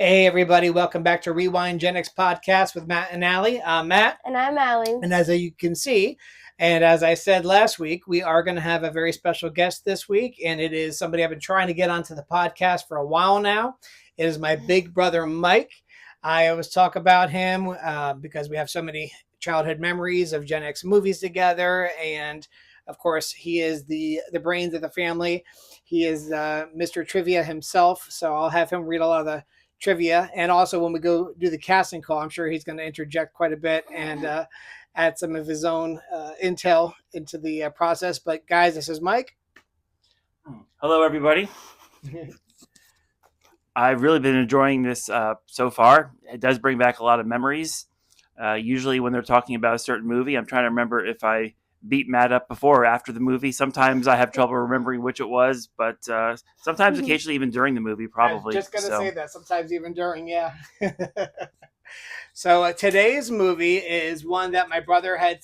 Hey, everybody. Welcome back to Rewind Gen X podcast with Matt and Allie. I'm Matt. And I'm Allie. And as you can see, and as I said last week, we are going to have a very special guest this week. And it is somebody I've been trying to get onto the podcast for a while now. It is my big brother, Mike. I always talk about him because we have so many childhood memories of Gen X movies together. And of course, he is the brains of the family. He is Mr. Trivia himself. So I'll have him read a lot of the trivia, and also when we go do the casting call, I'm sure he's going to interject quite a bit and add some of his own intel into the process. But guys, this is Mike. Hello, everybody. I've really been enjoying this so far. It does bring back a lot of memories. Usually when they're talking about a certain movie, I'm trying to remember if I beat Matt up before or after the movie. Sometimes I have trouble remembering which it was, but sometimes occasionally even during the movie, probably. I was just going to say that. Sometimes even during, yeah. So today's movie is one that my brother had,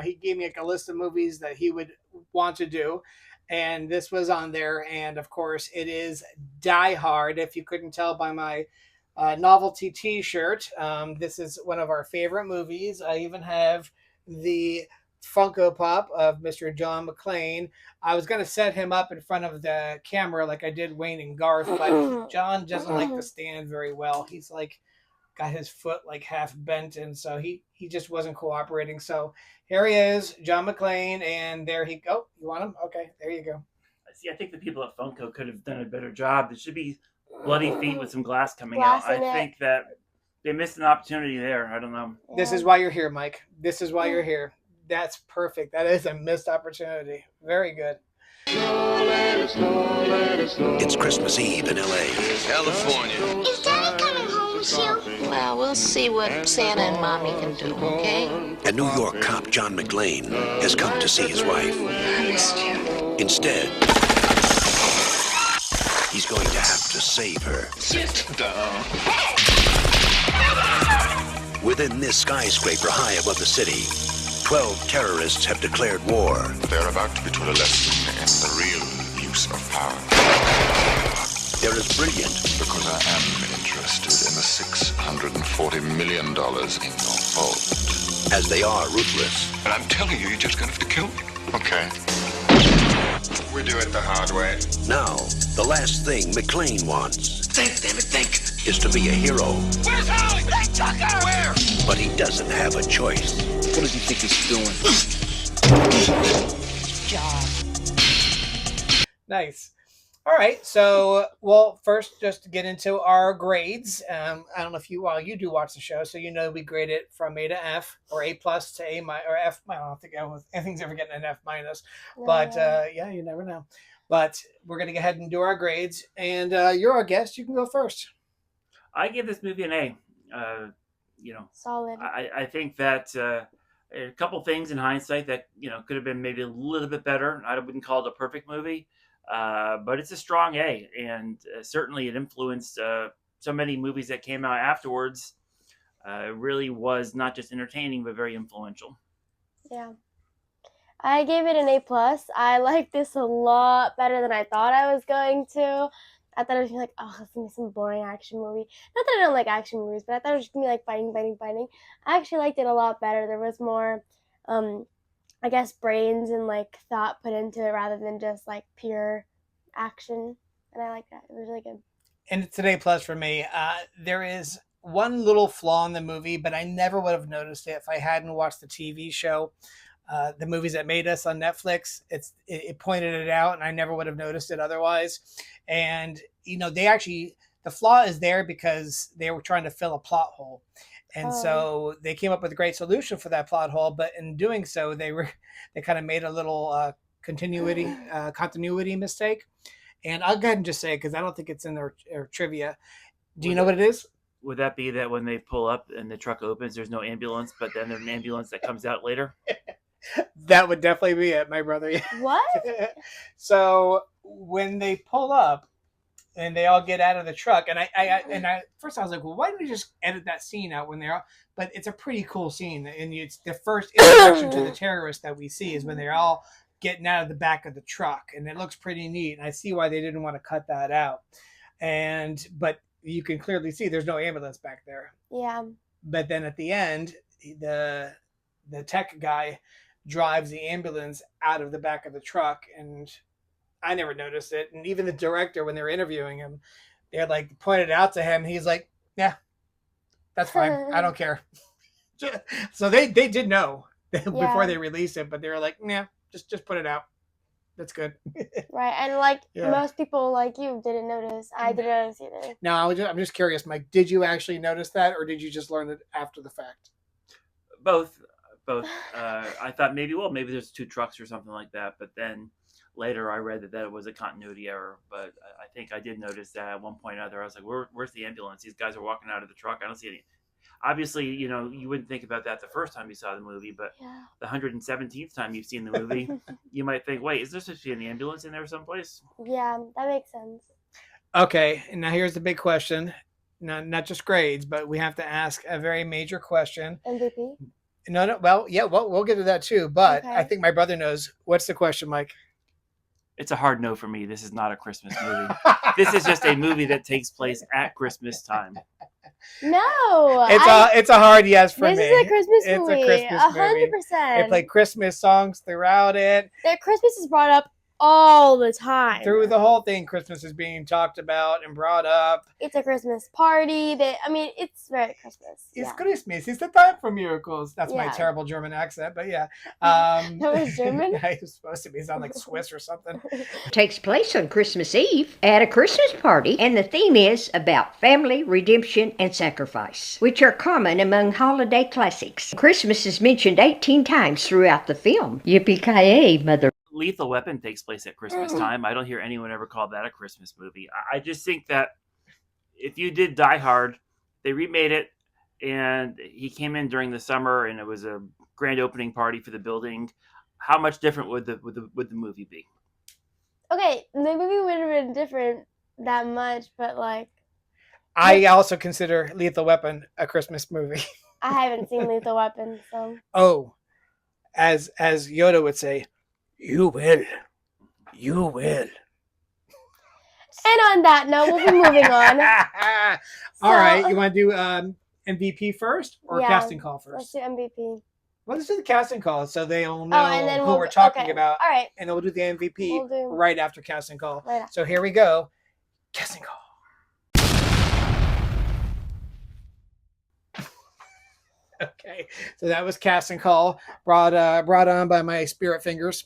he gave me like a list of movies that he would want to do. And this was on there. And of course, it is Die Hard. If you couldn't tell by my novelty t-shirt, this is one of our favorite movies. I even have the Funko Pop of Mr. John McClane. I was going to set him up in front of the camera like I did Wayne and Garth, but John doesn't like to stand very well. He's like got his foot like half bent, and so he just wasn't cooperating. So here he is, John McClane, and there he go. You want him? Okay, there you go. See, I think the people at Funko could have done a better job. There should be bloody feet with some glass coming out. I think that they missed an opportunity there. I don't know. This is why you're here, Mike. This is why you're here. That's perfect. That is a missed opportunity. Very good. It's Christmas Eve in L.A. California. Is Daddy coming home soon? Well, we'll see what Santa and Mommy can do, okay? And New York cop John McClane has come to see his wife. I missed you. Instead, he's going to have to save her. Sit down. Within this skyscraper high above the city, 12 terrorists have declared war. They're about to be taught a lesson in the real use of power. They're as brilliant Because I am interested in the $640 million in your vault. as they are ruthless. And I'm telling you, you're just going to have to kill me. Okay. We do it the hard way. Now, the last thing McClane wants Think, damn it, think. is to be a hero. Where's Allie? Hey, Tucker! Where? But he doesn't have a choice. What does he think he's doing? Job. Nice. All right. So, well, first, just to get into our grades. I don't know if you do watch the show, so you know we grade it from A to F, or A plus to A minus, or F. I don't think anything's ever getting an F minus, but yeah, you never know. But we're gonna go ahead and do our grades, and you're our guest. You can go first. I give this movie an A. Solid. I think that a couple things in hindsight that could have been maybe a little bit better. I wouldn't call it a perfect movie, but it's a strong A, and certainly it influenced so many movies that came out afterwards. It really was not just entertaining, but very influential. Yeah. I gave it an A+. I liked this a lot better than I thought I was going to. I thought it was going to be like, oh, it's going to be some boring action movie. Not that I don't like action movies, but I thought it was going to be like fighting. I actually liked it a lot better. There was more, I guess, brains and like thought put into it rather than just like pure action. And I like that. It was really good. And it's an A plus for me. There is one little flaw in the movie, but I never would have noticed it if I hadn't watched the TV show. The movies that made us on Netflix, it pointed it out, and I never would have noticed it otherwise. And the flaw is there because they were trying to fill a plot hole, and so they came up with a great solution for that plot hole. But in doing so, they kind of made a little continuity mistake. And I'll go ahead and just say it because I don't think it's in their trivia. Do you know what it is? Would that be that when they pull up and the truck opens, there's no ambulance, but then there's an ambulance that comes out later? That would definitely be it, my brother. What? So when they pull up and they all get out of the truck, and I first I was like, well, why didn't we just edit that scene out when they're all? But it's a pretty cool scene, and it's the first introduction to the terrorists that we see is when they're all getting out of the back of the truck, and it looks pretty neat. And I see why they didn't want to cut that out. But you can clearly see there's no ambulance back there. Yeah. But then at the end, the tech guy drives the ambulance out of the back of the truck, and I never noticed it. And even the director, when they were interviewing him, they had like pointed out to him. He's like, "Yeah, that's fine. I don't care." So they did know before they released it, but they were like, "Yeah, just put it out. That's good." Right, and like Yeah. most people like you didn't notice. I didn't notice either. No, I'm just curious, Mike. Did you actually notice that, or did you just learn it after the fact? Both. I thought maybe there's two trucks or something like that, but then later I read that it was a continuity error. But I think I did notice that at one point or other. I was like, where's the ambulance? These guys are walking out of the truck. I don't see any. Obviously, you wouldn't think about that the first time you saw the movie, but the 117th time you've seen the movie, you might think, wait, is there supposed to be an ambulance in there someplace? Yeah, that makes sense. Okay, and now here's the big question. Not just grades, but we have to ask a very major question. MVP? No, well, yeah, we'll get to that too, but Okay. I think my brother knows. What's the question, Mike? It's a hard no for me. This is not a Christmas movie. This is just a movie that takes place at Christmas time. No. It's a hard yes for me. This is a Christmas It's movie. a Christmas movie. 100%. They play Christmas songs throughout it. That Christmas is brought up all the time. Through the whole thing, Christmas is being talked about and brought up. It's a Christmas party. It's very Christmas. It's Yeah. Christmas. It's the time for miracles. That's my Yeah. terrible German accent, but yeah. That was German? I was supposed to be sound like Swiss or something. Takes place on Christmas Eve at a Christmas party, and the theme is about family, redemption, and sacrifice, which are common among holiday classics. Christmas is mentioned 18 times throughout the film. Yippee-ki-yay, mother. Lethal Weapon takes place at Christmas time. I don't hear anyone ever call that a Christmas movie. I just think that if you did Die Hard, they remade it, and he came in during the summer, and it was a grand opening party for the building. How much different would the movie be? Okay, the movie would have been different that much, but like I also consider Lethal Weapon a Christmas movie. I haven't seen Lethal Weapon, so Oh, as Yoda would say, you will. You will. And on that note, we'll be moving on. All right. You want to do MVP first or Yeah, casting call Let's first? do MVP. Let's do the casting call so they'll know And then who we'll we're talking okay. about. All right. And then we'll do the MVP We'll do- right after casting call. Right after. So here we go. Casting call. Okay. So that was casting call brought on by my spirit fingers.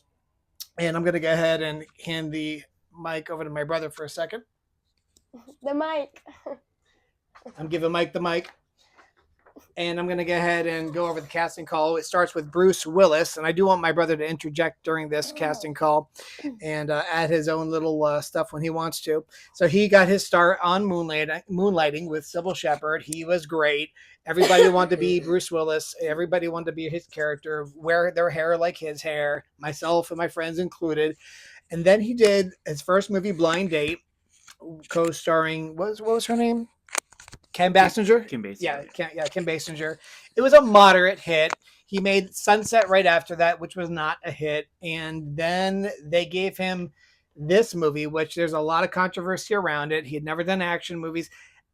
And I'm going to go ahead and hand the mic over to my brother for a second. The mic. I'm giving Mike the mic. And I'm going to go ahead and go over the casting call. It starts with Bruce Willis. And I do want my brother to interject during this casting call and add his own little stuff when he wants to. So he got his start on Moonlighting with Sybil Shepherd. He was great. Everybody wanted to be Bruce Willis. Everybody wanted to be his character, wear their hair like his hair, myself and my friends included. And then he did his first movie, Blind Date, co-starring, what was her name? Kim Basinger? Kim Basinger. Yeah, Kim Basinger. It was a moderate hit. He made Sunset right after that, which was not a hit. And then they gave him this movie, which there's a lot of controversy around it. He had never done action movies.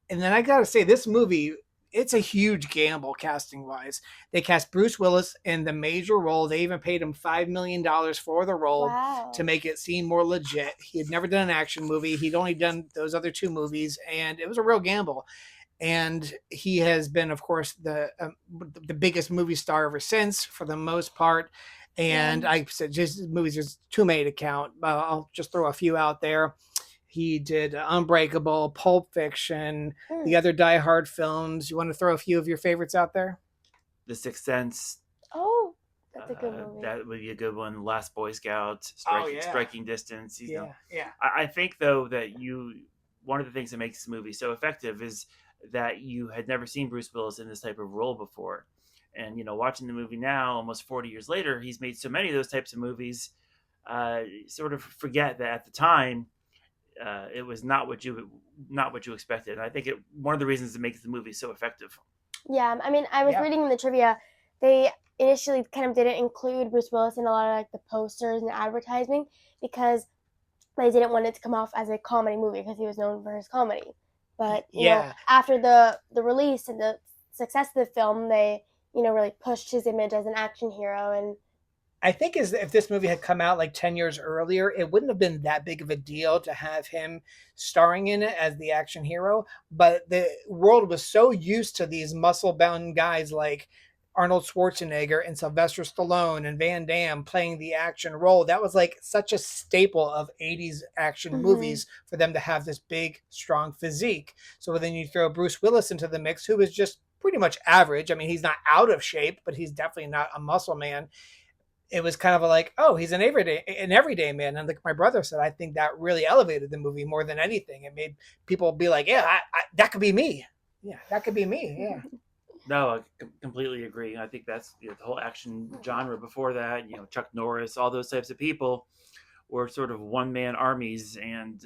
And then I got to say, this movie, it's a huge gamble casting-wise. They cast Bruce Willis in the major role. They even paid him $5 million for the role to make it seem more legit. He had never done an action movie. He'd only done those other two movies, and it was a real gamble. And he has been, of course, the biggest movie star ever since, for the most part. And I said, just movies, there's too many to count. I'll just throw a few out there. He did Unbreakable, Pulp Fiction, the other Die Hard films. You want to throw a few of your favorites out there? The Sixth Sense. Oh, that's a good movie. That would be a good one. Last Boy Scout, Striking Distance. Yeah. I think, though, that one of the things that makes this movie so effective is that you had never seen Bruce Willis in this type of role before. And, watching the movie now, almost 40 years later, he's made so many of those types of movies, sort of forget that at the time, it was not what you expected. And I think one of the reasons it makes the movie so effective. Yeah, I mean, I was reading in the trivia, they initially kind of didn't include Bruce Willis in a lot of like the posters and advertising because they didn't want it to come off as a comedy movie because he was known for his comedy. But Yeah. after the release and the success of the film, they really pushed his image as an action hero. And I think if this movie had come out like 10 years earlier, it wouldn't have been that big of a deal to have him starring in it as the action hero. But the world was so used to these muscle bound guys like Arnold Schwarzenegger and Sylvester Stallone and Van Damme playing the action role. That was like such a staple of 80s action movies for them to have this big, strong physique. So then you throw Bruce Willis into the mix, who is just pretty much average. I mean, he's not out of shape, but he's definitely not a muscle man. It was kind of like, oh, he's an everyday man. And like my brother said, I think that really elevated the movie more than anything. It made people be like, yeah, that could be me. Yeah, that could be me. Yeah. No, I completely agree. I think that's the whole action genre before that. Chuck Norris, all those types of people were sort of one-man armies. And,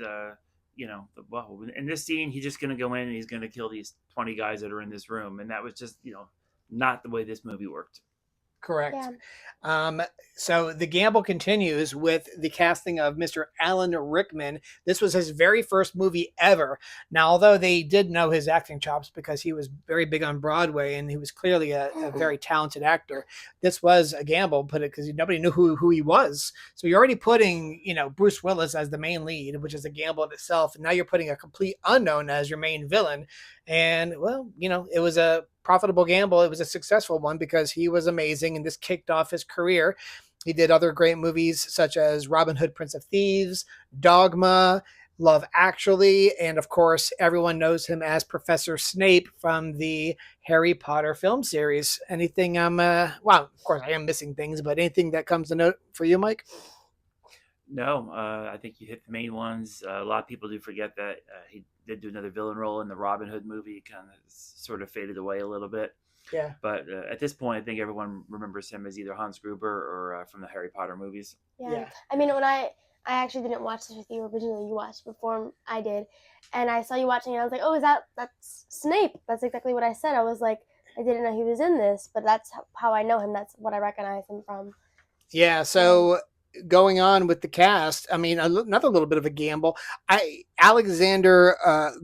well, in this scene, he's just going to go in and he's going to kill these 20 guys that are in this room. And that was just, not the way this movie worked. Correct. Yeah. So the gamble continues with the casting of Mr. Alan Rickman. This was his very first movie ever. Now, although they did know his acting chops because he was very big on Broadway and he was clearly a very talented actor, this was a gamble, because nobody knew who he was. So you're already putting, Bruce Willis as the main lead, which is a gamble in itself. And now you're putting a complete unknown as your main villain. And, well, it was a profitable gamble. It was a successful one because he was amazing, and this kicked off his career. He did other great movies such as Robin Hood, Prince of Thieves, Dogma, Love Actually, and of course, everyone knows him as Professor Snape from the Harry Potter film series. Anything well, of course, I am missing things, but anything that comes to note for you, Mike? No, I think you hit the main ones. A lot of people do forget that he did do another villain role in the Robin Hood movie. Kind of sort of faded away a little bit. Yeah. But at this point, I think everyone remembers him as either Hans Gruber or from the Harry Potter movies. Yeah. I mean, when I actually didn't watch this with you originally, you watched before I did, and I saw you watching it, I was like, oh, that's Snape? That's exactly what I said. I was like, I didn't know he was in this, but that's how I know him. That's what I recognize him from. Yeah, so going on with the cast, I mean, another little bit of a gamble. Alexander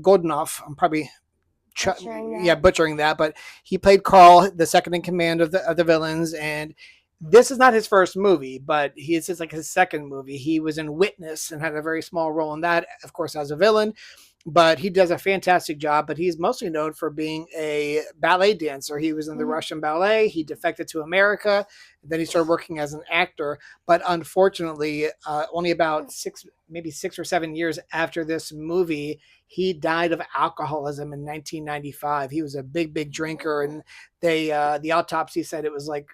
Godunov, I'm probably butchering that, but he played Carl, the second in command of the villains, and this is not his first movie, but it's like his second movie. He was in Witness and had a very small role in that, of course, as a villain. But he does a fantastic job. But he's mostly known for being a ballet dancer. He was in the Russian ballet. He defected to America. Then he started working as an actor. But unfortunately, only about 6 or 7 years after this movie, he died of alcoholism in 1995. He was a big drinker, and the autopsy said it was like,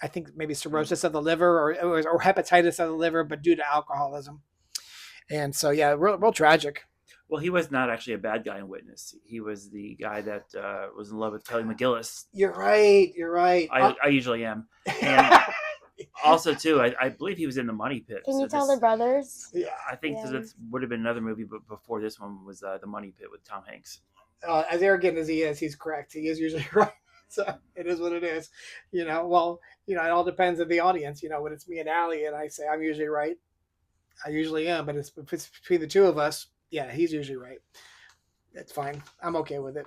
I think maybe cirrhosis of the liver or hepatitis of the liver, but due to alcoholism. And so, yeah, real tragic. Well, he was not actually a bad guy in Witness. He was the guy that was in love with Kelly McGillis. You're right. I usually am. And also, too, I believe he was in The Money Pit. Can you tell they're brothers? Yeah. I think that would have been another movie, but before this one was The Money Pit with Tom Hanks. As arrogant as he is, he's correct. He is usually right. So it is what it is. It all depends on the audience. When it's me and Allie and I say I'm usually right, I usually am. But if it's between the two of us, yeah, he's usually right. It's fine. I'm okay with it.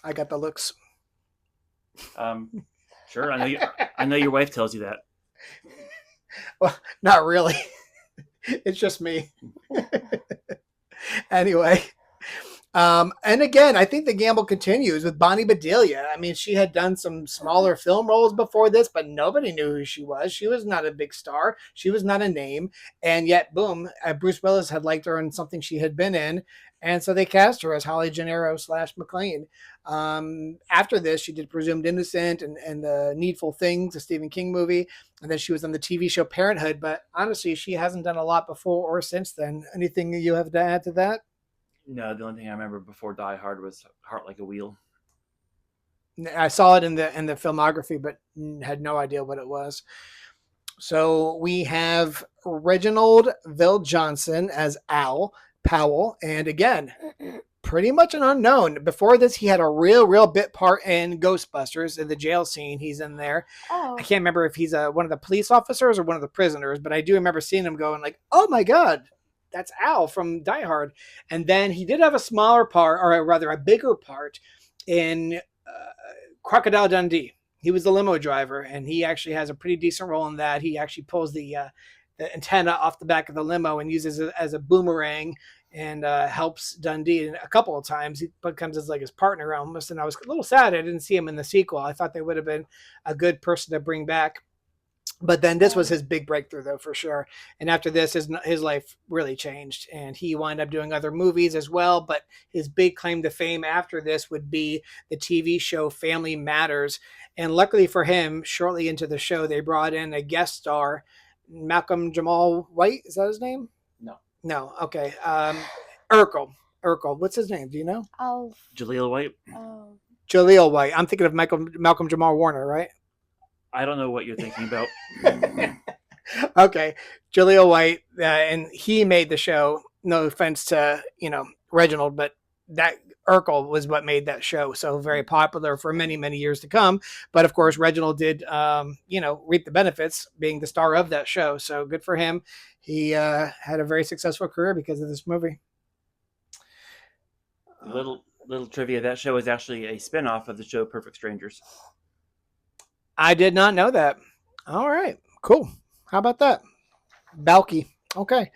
I got the looks. Sure. I know your wife tells you that. Well, not really. It's just me. Anyway. And again, I think the gamble continues with Bonnie Bedelia. I mean, she had done some smaller film roles before this, but nobody knew who she was. She was not a big star. She was not a name. And yet, boom, Bruce Willis had liked her in something she had been in. And so they cast her as Holly Gennaro / McClane. After this, she did Presumed Innocent and The Needful Things, a Stephen King movie. And then she was on the TV show Parenthood. But honestly, she hasn't done a lot before or since then. Anything you have to add to that? No, the only thing I remember before Die Hard was Heart Like a Wheel. I saw it in the filmography, but had no idea what it was. So we have Reginald VelJohnson as Al Powell, and again, pretty much an unknown. Before this, he had a real bit part in Ghostbusters in the jail scene. He's in there. I can't remember if he's one of the police officers or one of the prisoners, but I do remember seeing him going like, "Oh my God, that's Al from Die Hard. And then he did have a smaller part, or rather a bigger part, in Crocodile Dundee. He was the limo driver, and he actually has a pretty decent role in that. He actually pulls the antenna off the back of the limo and uses it as a boomerang and helps Dundee a couple of times. He becomes as like his partner almost, and I was a little sad I didn't see him in the sequel. I thought they would have been a good person to bring back. But then this was his big breakthrough, though, for sure. And after this, his life really changed, and he wound up doing other movies as well. But his big claim to fame after this would be the TV show Family Matters. And luckily for him, shortly into the show, they brought in a guest star, Malcolm Jamal White. Is that his name? No. Okay. Urkel. What's his name? Do you know? Oh. Jaleel White. Oh. Jaleel White. I'm thinking of Malcolm Jamal Warner, right? I don't know what you're thinking about. Okay. Jaleel White, and he made the show. No offense to, Reginald, but that Urkel was what made that show so very popular for many, many years to come. But of course, Reginald did, reap the benefits being the star of that show. So good for him. He had a very successful career because of this movie. Little trivia, that show is actually a spinoff of the show Perfect Strangers. I did not know that. All right, cool. How about that? Balky. Okay.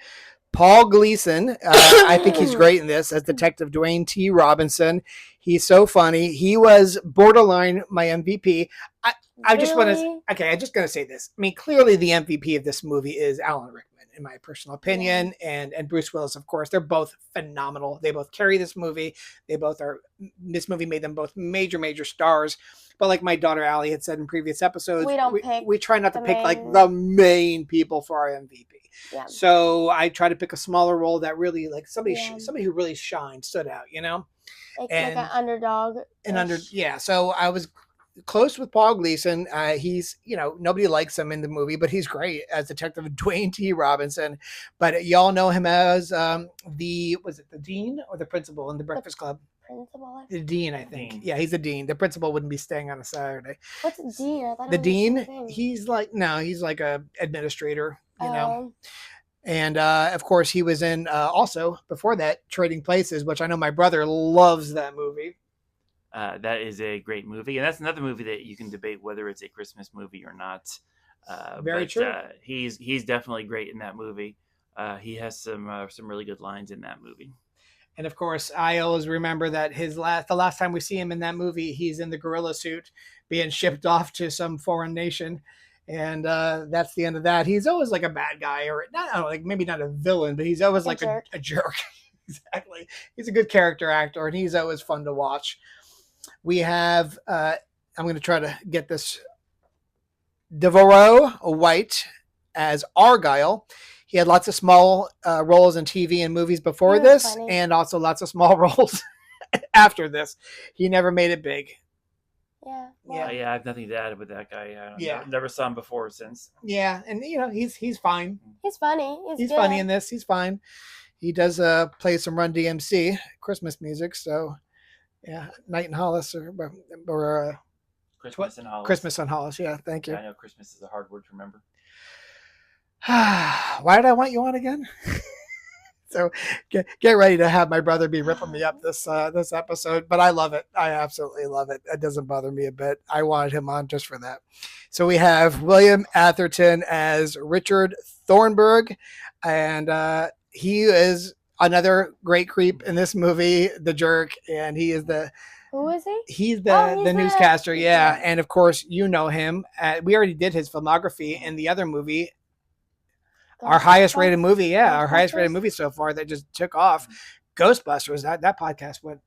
Paul Gleason. I think he's great in this as Detective Dwayne T. Robinson. He's so funny. He was borderline my MVP. I just want to. Okay, I'm just going to say this. I mean, clearly the MVP of this movie is Alan Rickman, in my personal opinion, and Bruce Willis, of course. They're both phenomenal. They both carry this movie. This movie made them both major stars. But like my daughter Allie had said in previous episodes, we try not to pick like the main people for our MVP. Yeah. So I try to pick a smaller role that really like somebody who really shined, stood out, Like an underdog. So I was close with Paul Gleason. He's, nobody likes him in the movie, but he's great as Detective Dwayne T. Robinson. But y'all know him as the dean or the principal in The Breakfast Club? Principal? The dean, I think. Yeah, he's the dean. The principal wouldn't be staying on a Saturday. What's a dean? I thought the dean, he's like a administrator, And of course, he was in also before that Trading Places, which I know my brother loves that movie. That is a great movie, and that's another movie that you can debate whether it's a Christmas movie or not. Very true. He's definitely great in that movie. He has some really good lines in that movie. And of course, I always remember that the last time we see him in that movie, he's in the gorilla suit being shipped off to some foreign nation. And that's the end of that. He's always like a bad guy, or not, like maybe not a villain, but he's always like a jerk. Exactly. He's a good character actor, and he's always fun to watch. We have, I'm going to try to get this, Devereaux White as Argyle. He had lots of small roles in TV and movies before this, funny. And also lots of small roles after this. He never made it big. Yeah. Well, yeah, I have nothing to add with that guy. Never saw him before or since. Yeah, and he's fine. He's funny. He's funny in this. He's fine. He does play some Run DMC Christmas music. So, yeah, Night in Hollis or Christmas in Hollis. Christmas in Hollis. Yeah, thank you. Yeah, I know Christmas is a hard word to remember. Why did I want you on again? So get ready to have my brother be ripping me up this episode, but I love it. I absolutely love it. It doesn't bother me a bit. I wanted him on just for that. So we have William Atherton as Richard Thornburg, and he is another great creep in this movie, the jerk, and he is the. Who is he? He's the newscaster, yeah. And of course, you know him. We already did his filmography in the other movie. Our highest rated movie, our highest rated movie so far that just took off. Ghostbusters, that podcast went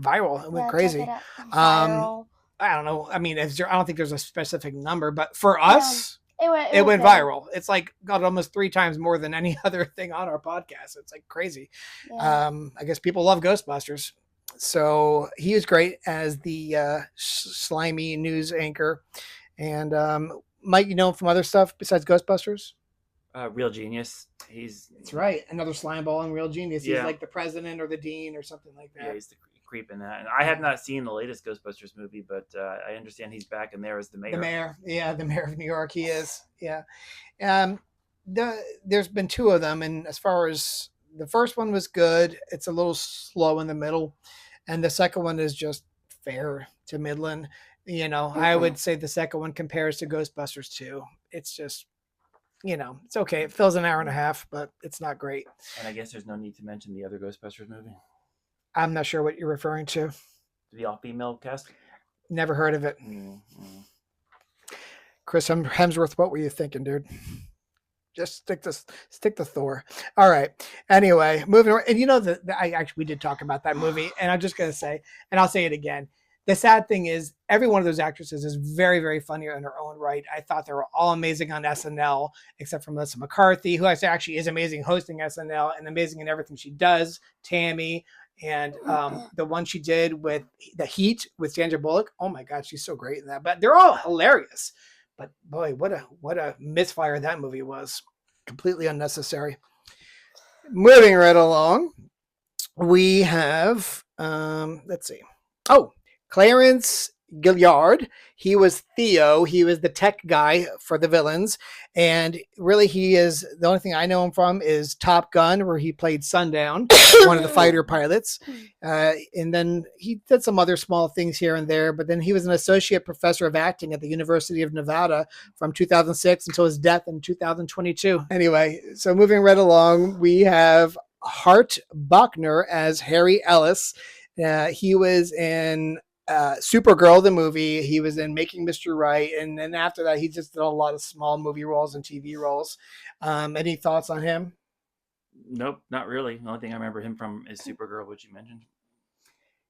viral. It went crazy. I don't know. I mean, I don't think there's a specific number, but for us, it went viral. It's like got almost 3 times more than any other thing on our podcast. It's like crazy. Yeah. I guess people love Ghostbusters. So he was great as the slimy news anchor. And Mike, you know him from other stuff besides Ghostbusters? Real Genius. That's right. Another slime ball in Real Genius. He's like the president or the dean or something like that. Yeah, he's the creep in that. And I have not seen the latest Ghostbusters movie, but I understand he's back in there as the mayor. The mayor of New York. He is. Yeah. There's been 2 of them, and as far as The first one was good. It's a little slow in the middle, and the second one is just fair to Midland. I would say the second one compares to Ghostbusters 2. It's just, it's okay. It fills an hour and a half, but it's not great. And I guess there's no need to mention the other Ghostbusters movie. I'm not sure what you're referring to. The all-female cast? Never heard of it. Mm-hmm. Chris Hemsworth, what were you thinking, dude? Just stick to Thor. All right. Anyway, moving on. And we did talk about that movie, and I'm just gonna say, and I'll say it again. The sad thing is, every one of those actresses is very, very funny in her own right. I thought they were all amazing on SNL, except for Melissa McCarthy, who actually is amazing hosting SNL and amazing in everything she does. Tammy, and the one she did with The Heat with Sandra Bullock. Oh my God, she's so great in that. But they're all hilarious. But boy, what a misfire that movie was. Completely unnecessary. Moving right along, we have let's see. Oh, Clarence Gilliard. He was Theo. He was the tech guy for the villains. And really, he is the only thing I know him from is Top Gun, where he played Sundown, one of the fighter pilots. And then he did some other small things here and there. But then he was an associate professor of acting at the University of Nevada from 2006 until his death in 2022. Anyway, so moving right along, we have Hart Bachner as Harry Ellis. He was in Supergirl, the movie. He was in Making Mr. Right, and then after that, he just did a lot of small movie roles and TV roles. Any thoughts on him? Nope, not really. The only thing I remember him from is Supergirl, which you mentioned.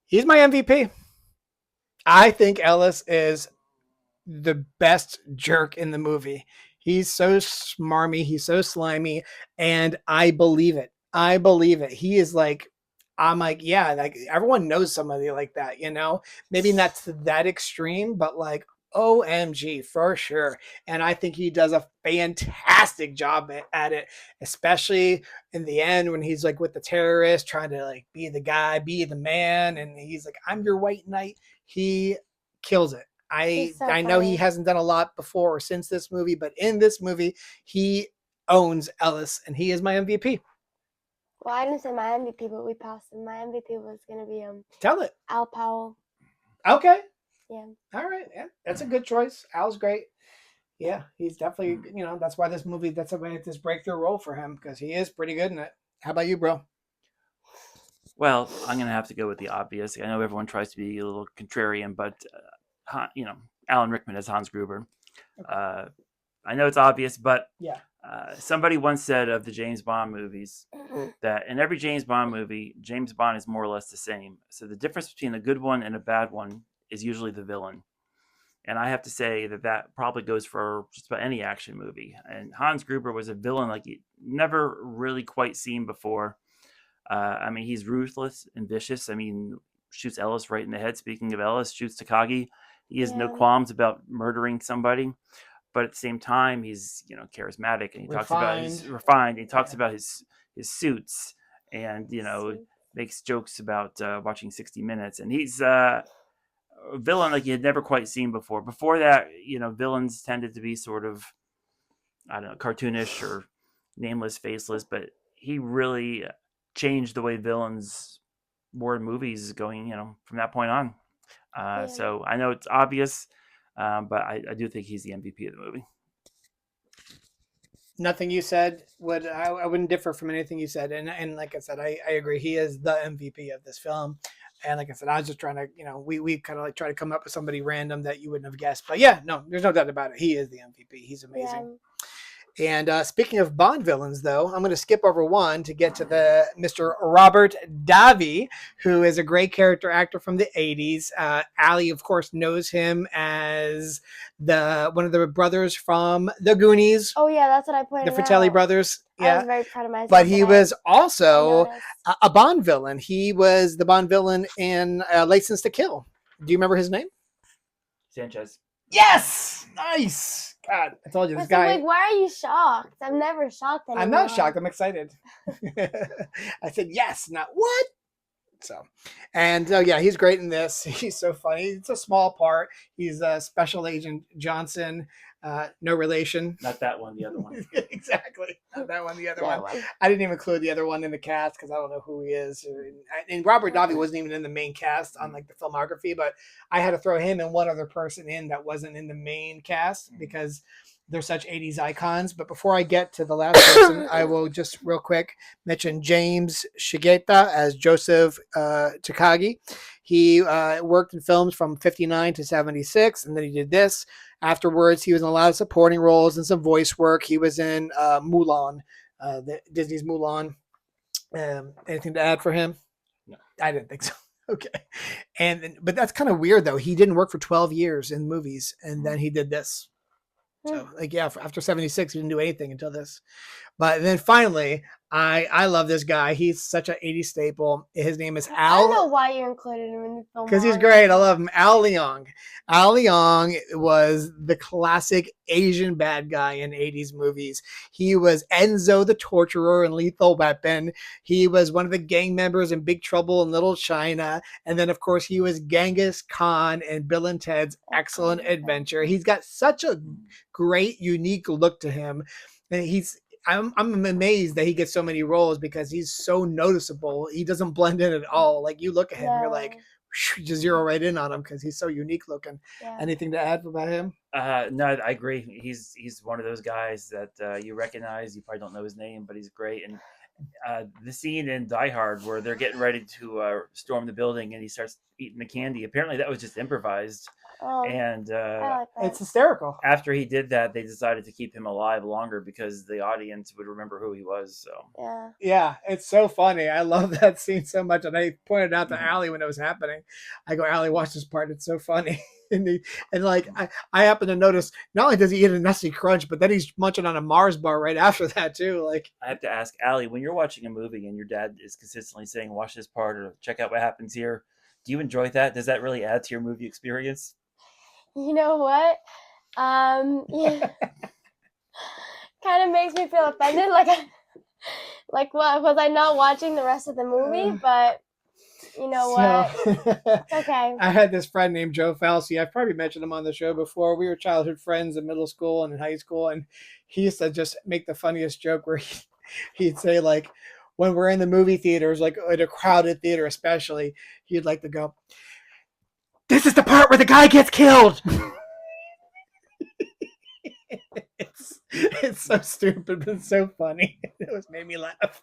He's my MVP. I think Ellis is the best jerk in the movie. He's so smarmy, he's so slimy, and I believe it. He is like, I'm like, yeah, like everyone knows somebody like that, maybe not to that extreme, but like, OMG for sure. And I think he does a fantastic job at it, especially in the end when he's like with the terrorist trying to like be the guy, be the man. And he's like, I'm your white knight. He kills it. I know he hasn't done a lot before or since this movie, but in this movie, he owns Ellis and he is my MVP. Well, I didn't say my MVP, but we passed him. My MVP was gonna be Tell it. Al Powell. Okay. Yeah. All right. Yeah, that's a good choice. Al's great. Yeah, he's definitely, that's why this breakthrough role for him, because he is pretty good in it. How about you, bro? Well, I'm going to have to go with the obvious. I know everyone tries to be a little contrarian, but, Alan Rickman as Hans Gruber. Okay. I know it's obvious, but yeah. Somebody once said of the James Bond movies that in every James Bond movie, James Bond is more or less the same. So the difference between a good one and a bad one is usually the villain. And I have to say that probably goes for just about any action movie. And Hans Gruber was a villain like you never really quite seen before. He's ruthless and vicious. Shoots Ellis right in the head. Speaking of Ellis, shoots Takagi. He has no qualms about murdering somebody. But at the same time, he's charismatic, and he talks about he's refined. He talks about his suits, and makes jokes about watching 60 Minutes. And he's a villain like you had never quite seen before. Before that, villains tended to be sort of, I don't know, cartoonish or nameless, faceless. But he really changed the way villains were in movies going, from that point on. So I know it's obvious. But I do think he's the MVP of the movie. Nothing you said I wouldn't differ from anything you said. And like I said, I agree. He is the MVP of this film. And like I said, I was just trying to, we kind of like try to come up with somebody random that you wouldn't have guessed. But yeah, no, there's no doubt about it. He is the MVP. He's amazing. Yeah. And speaking of Bond villains, though, I'm going to skip over one to get to the Mr. Robert Davi, who is a great character actor from the 80s. Allie, of course, knows him as one of the brothers from The Goonies. Oh, yeah, that's what I pointed out. The Fratelli brothers. Yeah. I was very proud of myself. But he was also a Bond villain. He was the Bond villain in License to Kill. Do you remember his name? Sanchez. Yes! Nice! God, I told you this guy. Like, why are you shocked? I'm never shocked anymore. I'm not shocked. I'm excited. I said yes, not what? So, and yeah, he's great in this. He's so funny. It's a small part. He's Special Agent Johnson. No relation. Not that one, the other one. Exactly. Not that one, the other Yeah, one. I didn't even include the other one in the cast because I don't know who he is. And Robert Davi wasn't even in the main cast on like the filmography, but I had to throw him and one other person in that wasn't in the main cast because they're such 80s icons. But before I get to the last person, I will just real quick mention James Shigeta as Joseph Takagi. He worked in films from 59 to 76, and then he did this. Afterwards, he was in a lot of supporting roles and some voice work. He was in Mulan, Disney's Mulan. Anything to add for him? No. I didn't think so. Okay. But that's kind of weird, though. He didn't work for 12 years in movies, and then he did this. So, like, yeah, after 76, he didn't do anything until this. But then finally, I love this guy. He's such an 80s staple. His name is I don't know Al. why you included him in the film. Because he's great. I love him. Al Leong. Al Leong was the classic Asian bad guy in 80s movies. He was Enzo the Torturer in Lethal Weapon. He was one of the gang members in Big Trouble in Little China. And then, of course, he was Genghis Khan in Bill and Ted's Excellent Adventure. He's got such a great, unique look to him. And I'm amazed that he gets so many roles because he's so noticeable. He doesn't blend in at all. Like you look at him, you're like, you just zero right in on him because he's so unique looking. Yeah. Anything to add about him? No, I agree. He's one of those guys that you recognize. You probably don't know his name, but he's great. And the scene in Die Hard where they're getting ready to storm the building and he starts eating the candy. Apparently, that was just improvised. And I like that. It's hysterical. after he did that, they decided to keep him alive longer because the audience would remember who he was. So Yeah, it's so funny. I love that scene so much. And I pointed out to Allie when it was happening. I go, Allie, watch this part. It's so funny. and I happen to notice not only does he eat a Nestle Crunch, but then he's munching on a Mars bar right after that too. Like I have to ask Allie, when you're watching a movie and your dad is consistently saying, "Watch this part" or "Check out what happens here," do you enjoy that? Does that really add to your movie experience? You know what? Yeah. Kind of makes me feel offended. Like what? Was I not watching the rest of the movie? But you know what? It's okay. I had this friend named Joe Falsey. I've probably mentioned him on the show before. We were childhood friends in middle school and in high school, and he used to just make the funniest joke where he'd say, like, when we're in the movie theaters, like in a crowded theater especially, he'd like to go, "This is the part where the guy gets killed." It's so stupid, but it's so funny. It always made me laugh.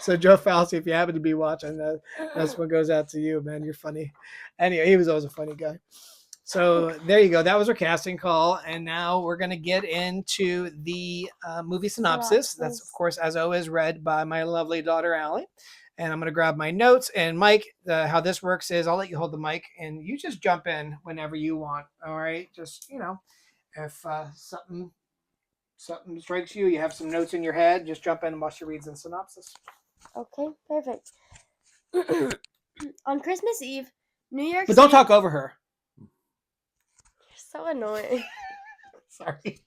So Joe Falsey, if you happen to be watching, this one goes out to you, man. You're funny. Anyway, he was always a funny guy. So there you go. That was our casting call, and now we're going to get into the movie synopsis. That's, of course, as always, read by my lovely daughter Allie. And I'm going to grab my notes. And Mike, how this works is I'll let you hold the mic, and you just jump in whenever you want. All right, just if something strikes you, you have some notes in your head, just jump in and watch your reads and synopsis. Okay, perfect. On Christmas Eve, New York But City... don't talk over her. You're so annoying. Sorry.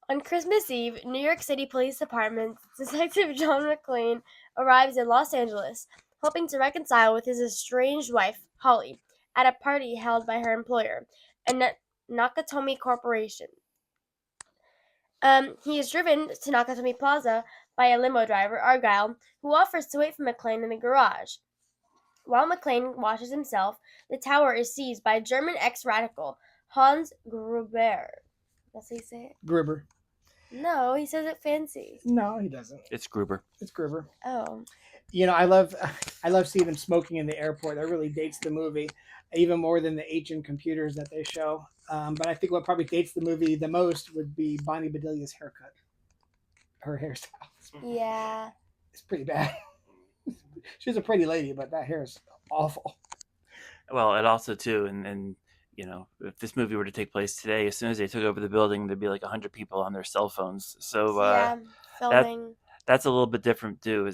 On Christmas Eve, New York City Police Department Detective John McClane arrives in Los Angeles, hoping to reconcile with his estranged wife, Holly, at a party held by her employer, a Nakatomi Corporation. He is driven to Nakatomi Plaza by a limo driver, Argyle, who offers to wait for McClane in the garage. While McClane washes himself, the tower is seized by German ex-radical Hans Gruber. That's how you say it? Gruber. No, he says it fancy. No, he doesn't. It's Gruber. It's Gruber. Oh. I love seeing him smoking in the airport. That really dates the movie, even more than the ancient computers that they show. But I think what probably dates the movie the most would be Bonnie Bedelia's haircut. Her hairstyle. Yeah. It's pretty bad. She's a pretty lady, but that hair is awful. Well, it also too, and if this movie were to take place today, as soon as they took over the building, there'd be like 100 people on their cell phones. So filming. That's a little bit different too.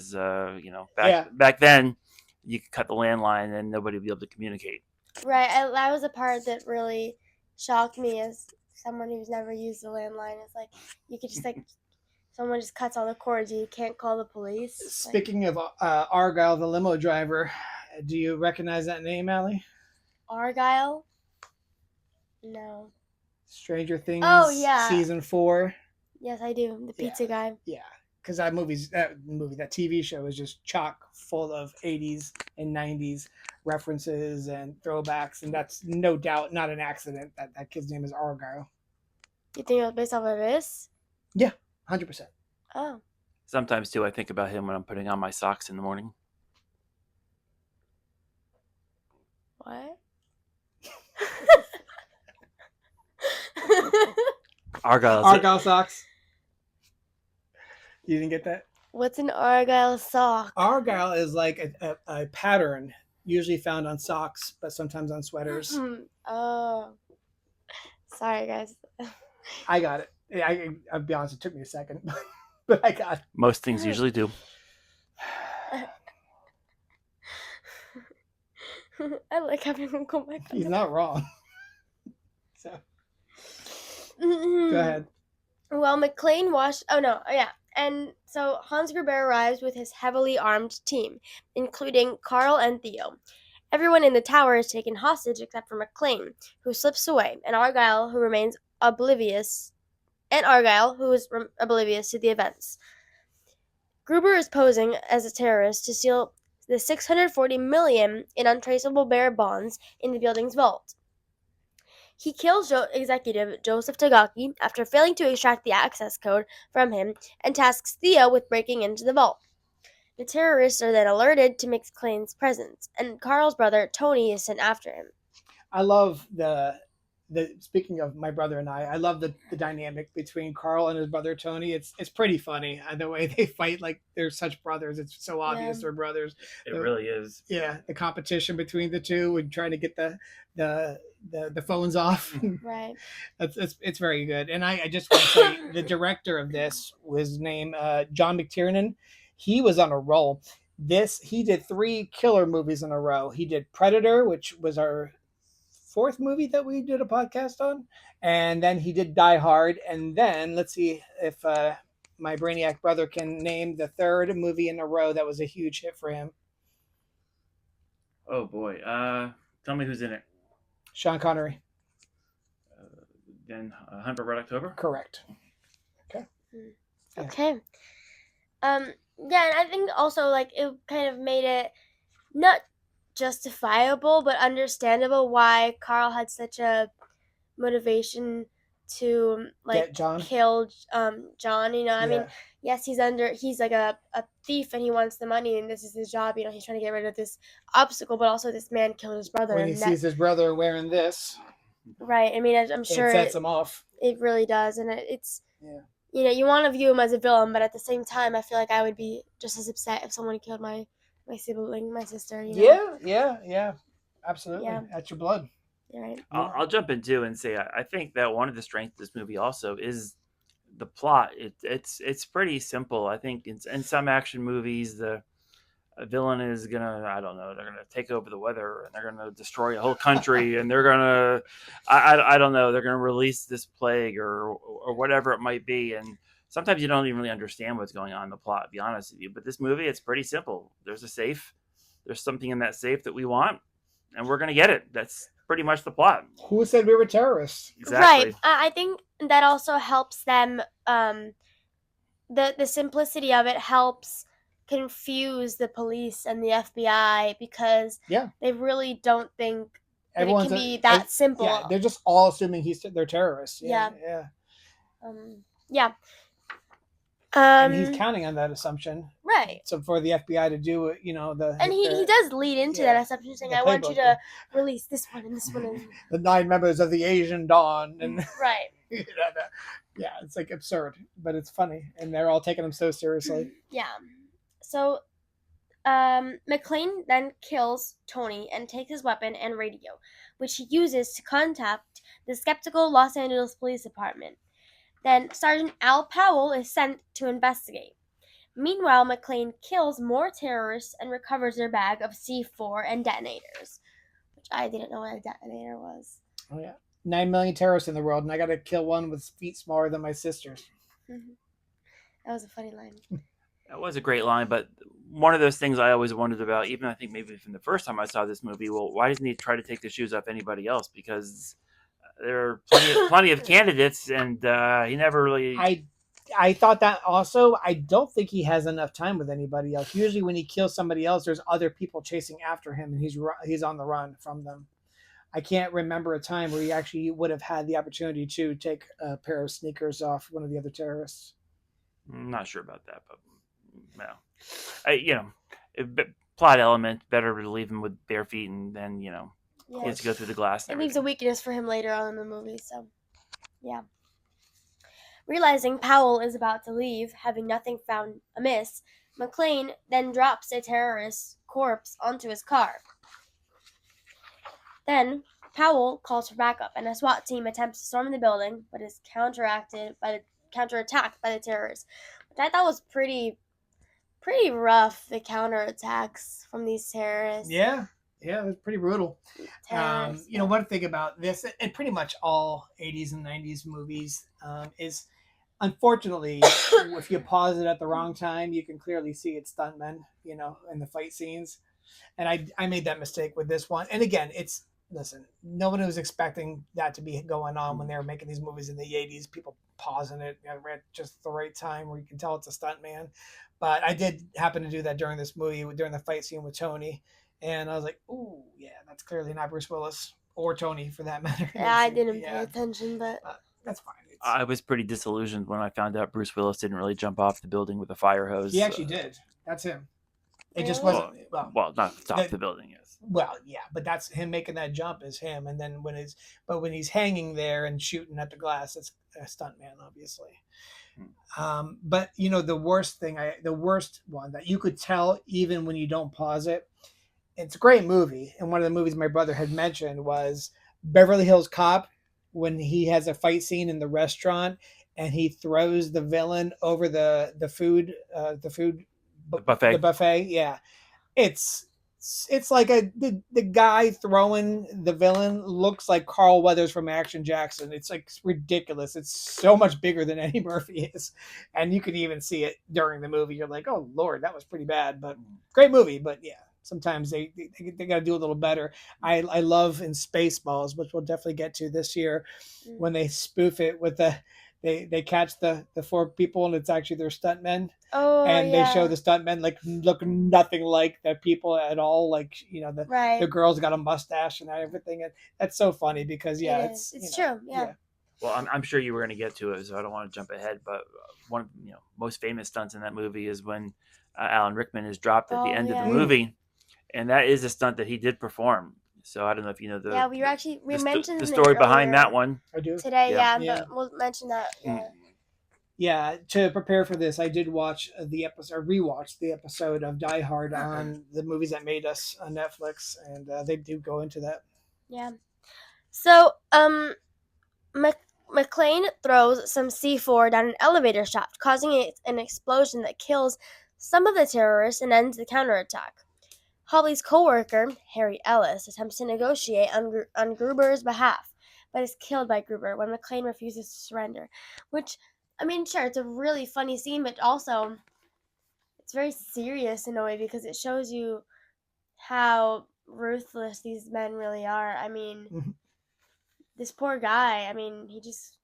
Back then, you could cut the landline and nobody would be able to communicate. Right. That was a part that really shocked me as someone who's never used a landline. It's like you could just someone just cuts all the cords, you can't call the police. Speaking of Argyle, the limo driver, do you recognize that name, Allie? Argyle? No. Stranger Things. Oh, yeah. Season 4. Yes, I do. The pizza guy. Yeah, because that TV show is just chock full of 80s and 90s references and throwbacks, and that's no doubt not an accident that kid's name is Argyle. You think it was based off of this? Yeah, 100%. Oh. Sometimes too, I think about him when I'm putting on my socks in the morning. What? Argyle socks. You didn't get that? What's an Argyle sock? Argyle is like a pattern usually found on socks, but sometimes on sweaters. Oh. Sorry, guys. I got it. I'll be honest, it took me a second, but I got it. Most things usually do. I like having him go back. He's not wrong. So, go ahead. Well, McClane watched. Oh no, yeah. And so Hans Gruber arrives with his heavily armed team, including Carl and Theo. Everyone in the tower is taken hostage except for McClane, who slips away, and Argyle, who is oblivious to the events. Gruber is posing as a terrorist to steal the $640 million in untraceable bearer bonds in the building's vault. He kills executive Joseph Tagaki after failing to extract the access code from him and tasks Theo with breaking into the vault. The terrorists are then alerted to McClane's presence, and Carl's brother Tony is sent after him. I love the speaking of my brother and I love the dynamic between Carl and his brother Tony. It's pretty funny the way they fight like they're such brothers. It's so obvious they're brothers. It really is. Yeah, the competition between the two and trying to get the phones off. Right. It's very good. And I just want to say the director of this was named John McClane. He was on a roll. He did 3 killer movies in a row. He did Predator, which was our 4th movie that we did a podcast on, and then he did Die Hard, and then let's see if my Brainiac brother can name the 3rd movie in a row that was a huge hit for him. Oh boy, tell me who's in it. Sean Connery. Then Hunt for Red October. Correct. Okay. Okay. Yeah, and I think also like it kind of made it not justifiable but understandable why Carl had such a motivation to like kill John. I mean, yes, he's like a thief and he wants the money and this is his job. He's trying to get rid of this obstacle, but also this man killed his brother. When he sees his brother wearing this, right? I mean, I'm sure it sets him off. It really does, and it's you want to view him as a villain, but at the same time, I feel like I would be just as upset if someone killed my sibling, my sister. Yeah, absolutely. Yeah. That's your blood. You're right. I'll jump in too and say I think that one of the strengths of this movie also is the plot. It's pretty simple. I think in some action movies the villain is gonna, I don't know, they're gonna take over the weather and they're gonna destroy a whole country and they're gonna I don't know, they're gonna release this plague or whatever it might be, and sometimes you don't even really understand what's going on in the plot, to be honest with you. But this movie, it's pretty simple. There's a safe. There's something in that safe that we want, and we're going to get it. That's pretty much the plot. Who said we were terrorists? Exactly. Right. I think that also helps them. The simplicity of it helps confuse the police and the FBI because they really don't think that it can be that simple. Yeah, they're just all assuming they're terrorists. Yeah. And he's counting on that assumption, right? So for the FBI to do it, and he does lead into that assumption, saying, "I want you to release this one and this one." And the 9 members of the Asian Dawn, and right. It's like absurd, but it's funny, and they're all taking him so seriously. Yeah. So, McClane then kills Tony and takes his weapon and radio, which he uses to contact the skeptical Los Angeles Police Department. Then Sergeant Al Powell is sent to investigate. Meanwhile, McClane kills more terrorists and recovers their bag of C4 and detonators, which I didn't know what a detonator was. Oh, yeah. 9 million terrorists in the world, and I got to kill one with feet smaller than my sister's. Mm-hmm. That was a funny line. That was a great line, but one of those things I always wondered about, even I think maybe from the first time I saw this movie, well, why doesn't he try to take the shoes off anybody else? Because there are plenty of candidates, and he never really. I thought that also. I don't think he has enough time with anybody else. Usually, when he kills somebody else, there's other people chasing after him, and he's on the run from them. I can't remember a time where he actually would have had the opportunity to take a pair of sneakers off one of the other terrorists. I'm not sure about that, but no, plot element. Better to leave him with bare feet, and then he has to go through the glass. It leaves a weakness for him later on in the movie. So, yeah. Realizing Powell is about to leave, having nothing found amiss, McClane then drops a terrorist's corpse onto his car. Then Powell calls for backup, and a SWAT team attempts to storm the building, but is counterattacked by the terrorists, which I thought was pretty rough. The counterattacks from these terrorists. Yeah, it was pretty brutal. One thing about this, and pretty much all 80s and 90s movies, is unfortunately, if you pause it at the wrong time, you can clearly see it's stuntmen, in the fight scenes. And I made that mistake with this one. And again, no one was expecting that to be going on when they were making these movies in the 80s. People pausing it at just the right time where you can tell it's a stuntman. But I did happen to do that during this movie, during the fight scene with Tony. And I was like, ooh, yeah, that's clearly not Bruce Willis or Tony for that matter. Yeah, I didn't pay attention, but that's fine. I was pretty disillusioned when I found out Bruce Willis didn't really jump off the building with a fire hose. He actually did. That's him. It just wasn't. Well, not off the building, yes. Well, yeah, but that's him making that jump is him. And then when he's hanging there and shooting at the glass, it's a stuntman, obviously. But the worst one that you could tell even when you don't pause it, it's a great movie. And one of the movies my brother had mentioned was Beverly Hills Cop, when he has a fight scene in the restaurant and he throws the villain over the food buffet. The buffet, yeah. It's like the guy throwing the villain looks like Carl Weathers from Action Jackson. It's like ridiculous. It's so much bigger than Eddie Murphy is, and you can even see it during the movie. You're like, oh Lord, that was pretty bad, but great movie. But yeah, sometimes they got to do a little better. I love in Spaceballs, which we'll definitely get to this year, when they spoof it with they catch the four people and it's actually their stuntmen. They show the stuntmen look nothing like the people at all. The girl's got a mustache and everything, and that's so funny because it's true. Yeah. Well, I'm sure you were going to get to it, so I don't want to jump ahead. But one of the most famous stunts in that movie is when Alan Rickman is dropped at the end of the movie, and that is a stunt that he did perform. So I don't know if you know the we mentioned the story behind that one. I do today, but we'll mention that. Yeah. Yeah, to prepare for this, I did watch rewatch the episode of Die Hard on the Movies That Made Us on Netflix, and they do go into that. Yeah. So, McClane throws some C4 down an elevator shaft, causing an explosion that kills some of the terrorists and ends the counterattack. Holly's co-worker, Harry Ellis, attempts to negotiate on Gruber's behalf, but is killed by Gruber when McClane refuses to surrender, which... I mean, sure, it's a really funny scene, but also it's very serious in a way because it shows you how ruthless these men really are. I mean, this poor guy, he just...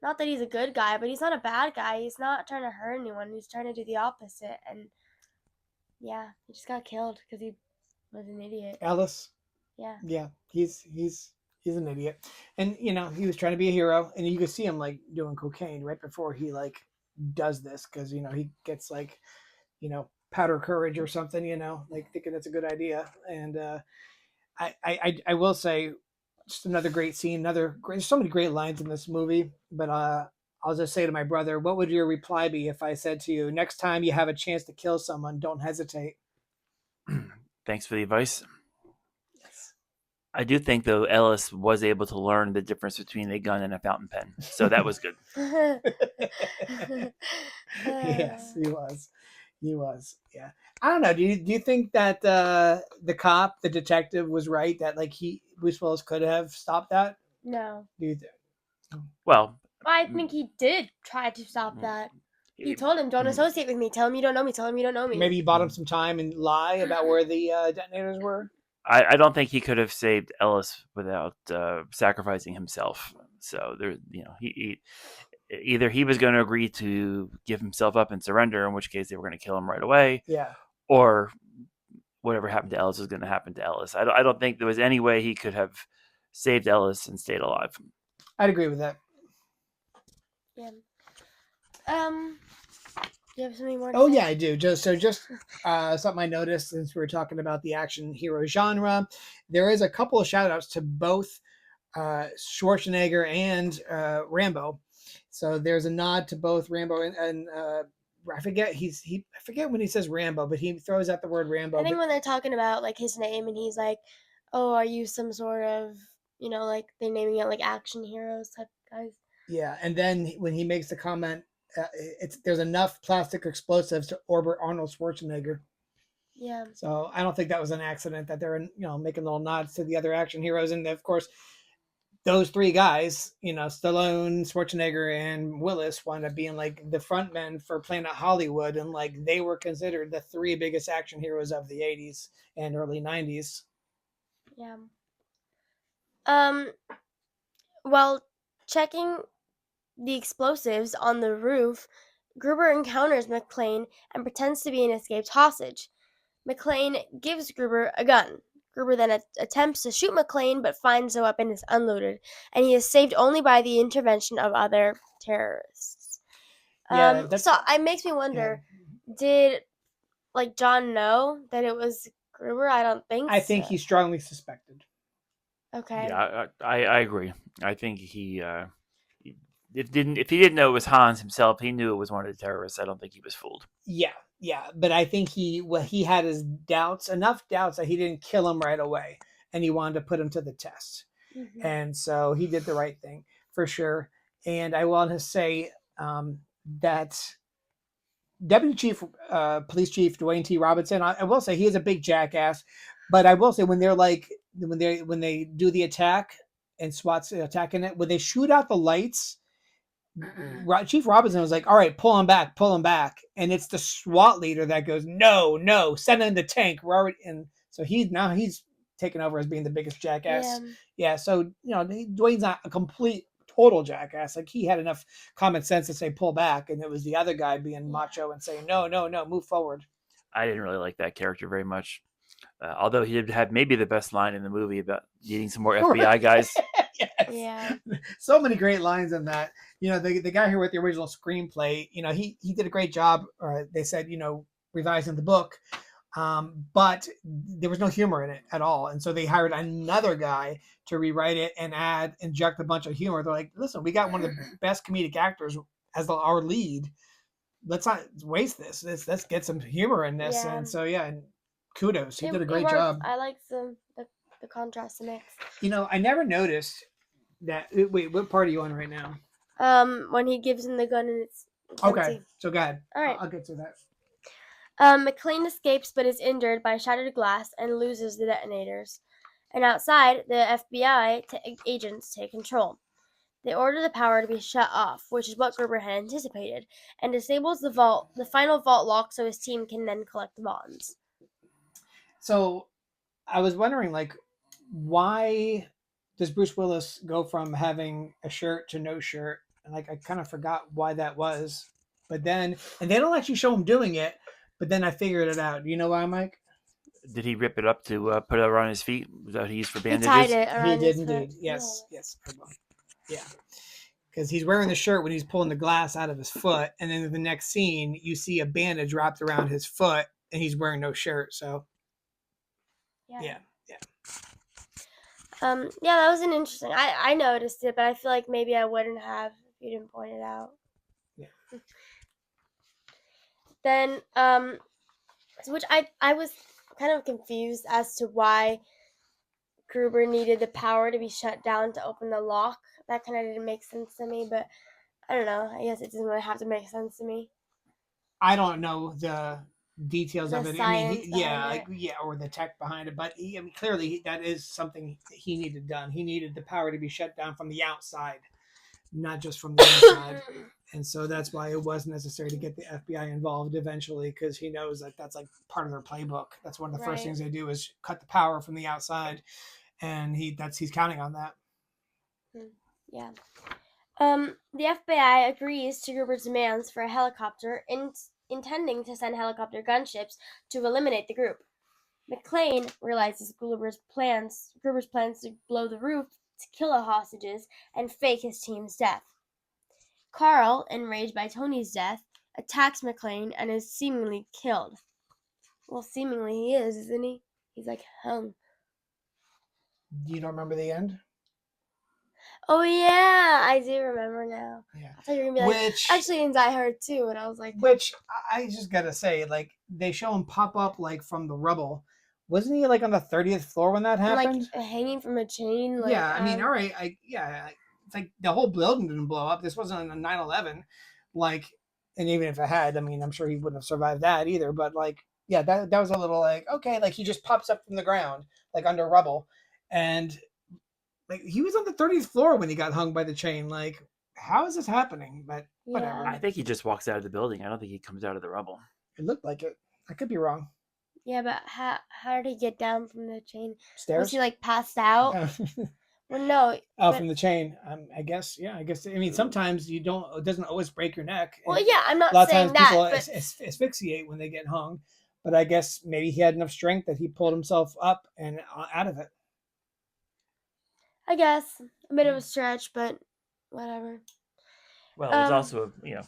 Not that he's a good guy, but he's not a bad guy. He's not trying to hurt anyone. He's trying to do the opposite. And, yeah, he just got killed because he was an idiot. Alice? Yeah. Yeah, he's an idiot. And, he was trying to be a hero. And you could see him, doing cocaine right before he, does this. Because, he gets, powder courage or something, thinking it's a good idea. And I will say, just another great scene. There's so many great lines in this movie. But I'll just say to my brother, what would your reply be if I said to you, next time you have a chance to kill someone, don't hesitate? Thanks for the advice. I do think, though, Ellis was able to learn the difference between a gun and a fountain pen. So that was good. Yes, he was. He was. Yeah. I don't know. Do you think that the detective was right that Bruce Willis could have stopped that? No. Do you think? Well, I think he did try to stop that. He told him, "Don't associate with me. Tell him you don't know me. Tell him you don't know me." Maybe he bought him some time and lie about where the detonators were. I don't think he could have saved Ellis without sacrificing himself. So there, he either he was going to agree to give himself up and surrender, in which case they were going to kill him right away, Yeah. or whatever happened to Ellis was going to happen to Ellis. I don't think there was any way he could have saved Ellis and stayed alive. I'd agree with that. Yeah. Do you have something more? Oh yeah, I do. Just something I noticed since we were talking about the action hero genre. There is a couple of shout outs to both Schwarzenegger and Rambo. So there's a nod to both Rambo and I forget when he says Rambo, but he throws out the word Rambo. I think when they're talking about like his name and he's like, "Oh, are you some sort of, like they're naming it like action heroes type guys." Yeah, and then when he makes the comment, there's enough plastic explosives to orbit Arnold Schwarzenegger. Yeah. So I don't think that was an accident that they're making little nods to the other action heroes, and of course those three guys, Stallone, Schwarzenegger, and Willis, wound up being like the front men for Planet Hollywood, and like they were considered the three biggest action heroes of the 80s and early 90s. Yeah. While checking the explosives on the roof, Gruber encounters McClane and pretends to be an escaped hostage. McClane gives Gruber a gun. Gruber then attempts to shoot McClane, but finds the weapon is unloaded, and he is saved only by the intervention of other terrorists. Yeah, so it makes me wonder, did John know that it was Gruber? I don't think so. I think he strongly suspected. Okay. Yeah, I agree. I think if he didn't know it was Hans himself, he knew it was one of the terrorists. I don't think he was fooled. Yeah, but I think he had his enough doubts that he didn't kill him right away, and he wanted to put him to the test. Mm-hmm. And so he did the right thing for sure. And I want to say that Deputy Police Chief Dwayne T. Robinson, I will say he is a big jackass, but I will say when they do the attack and SWAT's attacking it, when they shoot out the lights, Chief Robinson was like, "All right, pull him back," and it's the SWAT leader that goes, "No, send in the tank. We're already." And so he's taken over as being the biggest jackass. Yeah. So Dwayne's not a complete total jackass. Like he had enough common sense to say pull back, and it was the other guy being macho and saying no, move forward. I didn't really like that character very much, although he did have maybe the best line in the movie about needing some more FBI guys. Yes. Yeah. So many great lines in that. The guy who wrote the original screenplay, he did a great job. They said, revising the book, but there was no humor in it at all. And so they hired another guy to rewrite it and inject a bunch of humor. They're like, listen, we got one of the best comedic actors as our lead. Let's not waste this. Let's get some humor in this. Yeah. And so, and kudos. He did a great job. I like the contrast to mix. I never noticed that. Wait, what part are you on right now? When he gives him the gun and it's okay. empty. So go ahead. All right. I'll get to that. McClane escapes but is injured by shattered glass and loses the detonators. And outside, the FBI agents take control. They order the power to be shut off, which is what Gruber had anticipated, and disables the final vault lock so his team can then collect the bonds. So I was wondering, why does Bruce Willis go from having a shirt to no shirt? And I kind of forgot why that was. But then, and they don't actually show him doing it, but then I figured it out. Do you know why, Mike? Did he rip it up to put it around his feet? Was that what he used for bandages? He tied it around his foot. He did indeed. Yes. Yeah. Because he's wearing the shirt when he's pulling the glass out of his foot. And then in the next scene, you see a bandage wrapped around his foot and he's wearing no shirt. So, yeah. That was an interesting. I noticed it, but I feel like maybe I wouldn't have if you didn't point it out. Yeah. Then, which I was kind of confused as to why Gruber needed the power to be shut down to open the lock. That kind of didn't make sense to me, but I don't know. I guess it doesn't really have to make sense to me. I don't know the details of it. Or the tech behind it. But clearly that is something he needed done. He needed the power to be shut down from the outside, not just from the inside. And so that's why it was necessary to get the FBI involved eventually, because he knows that that's like part of their playbook. That's one of the first Right. things they do is cut the power from the outside, and he's counting on that. Yeah. The FBI agrees to Gruber's demands for a helicopter, intending to send helicopter gunships to eliminate the group. McClane realizes Gruber's plans to blow the roof to kill the hostages and fake his team's death. Carl, enraged by Tony's death, attacks McClane and is seemingly killed. Well, seemingly he is, isn't he? He's like hung. You don't remember the end? Oh yeah, I do remember now. Yeah. I thought you were gonna be like, Which actually in Die Hard too, and I was like, I just gotta say, like, they show him pop up like from the rubble. Wasn't he like on the 30th floor when that happened? like hanging from a chain. Like, yeah, I mean, all right, it's like the whole building didn't blow up. This wasn't a 9/11, like, and even if it had, I mean, I'm sure he wouldn't have survived that either. But like, yeah, that was a little like, okay, like he just pops up from the ground, like under rubble, and like he was on the 30th floor when he got hung by the chain. Like, how is this happening? But whatever. I think he just walks out of the building. I don't think he comes out of the rubble. It looked like it. I could be wrong. Yeah, but how did he get down from the chain? Stairs. Was he like passed out? Well, no. Oh, from the chain. I guess. Yeah. I guess. I mean, sometimes it doesn't always break your neck. Well, And yeah, I'm not a lot of saying times that. people But asphyxiate when they get hung. But I guess maybe he had enough strength that he pulled himself up and out of it. I guess a bit of a stretch, but whatever. Well, it was also a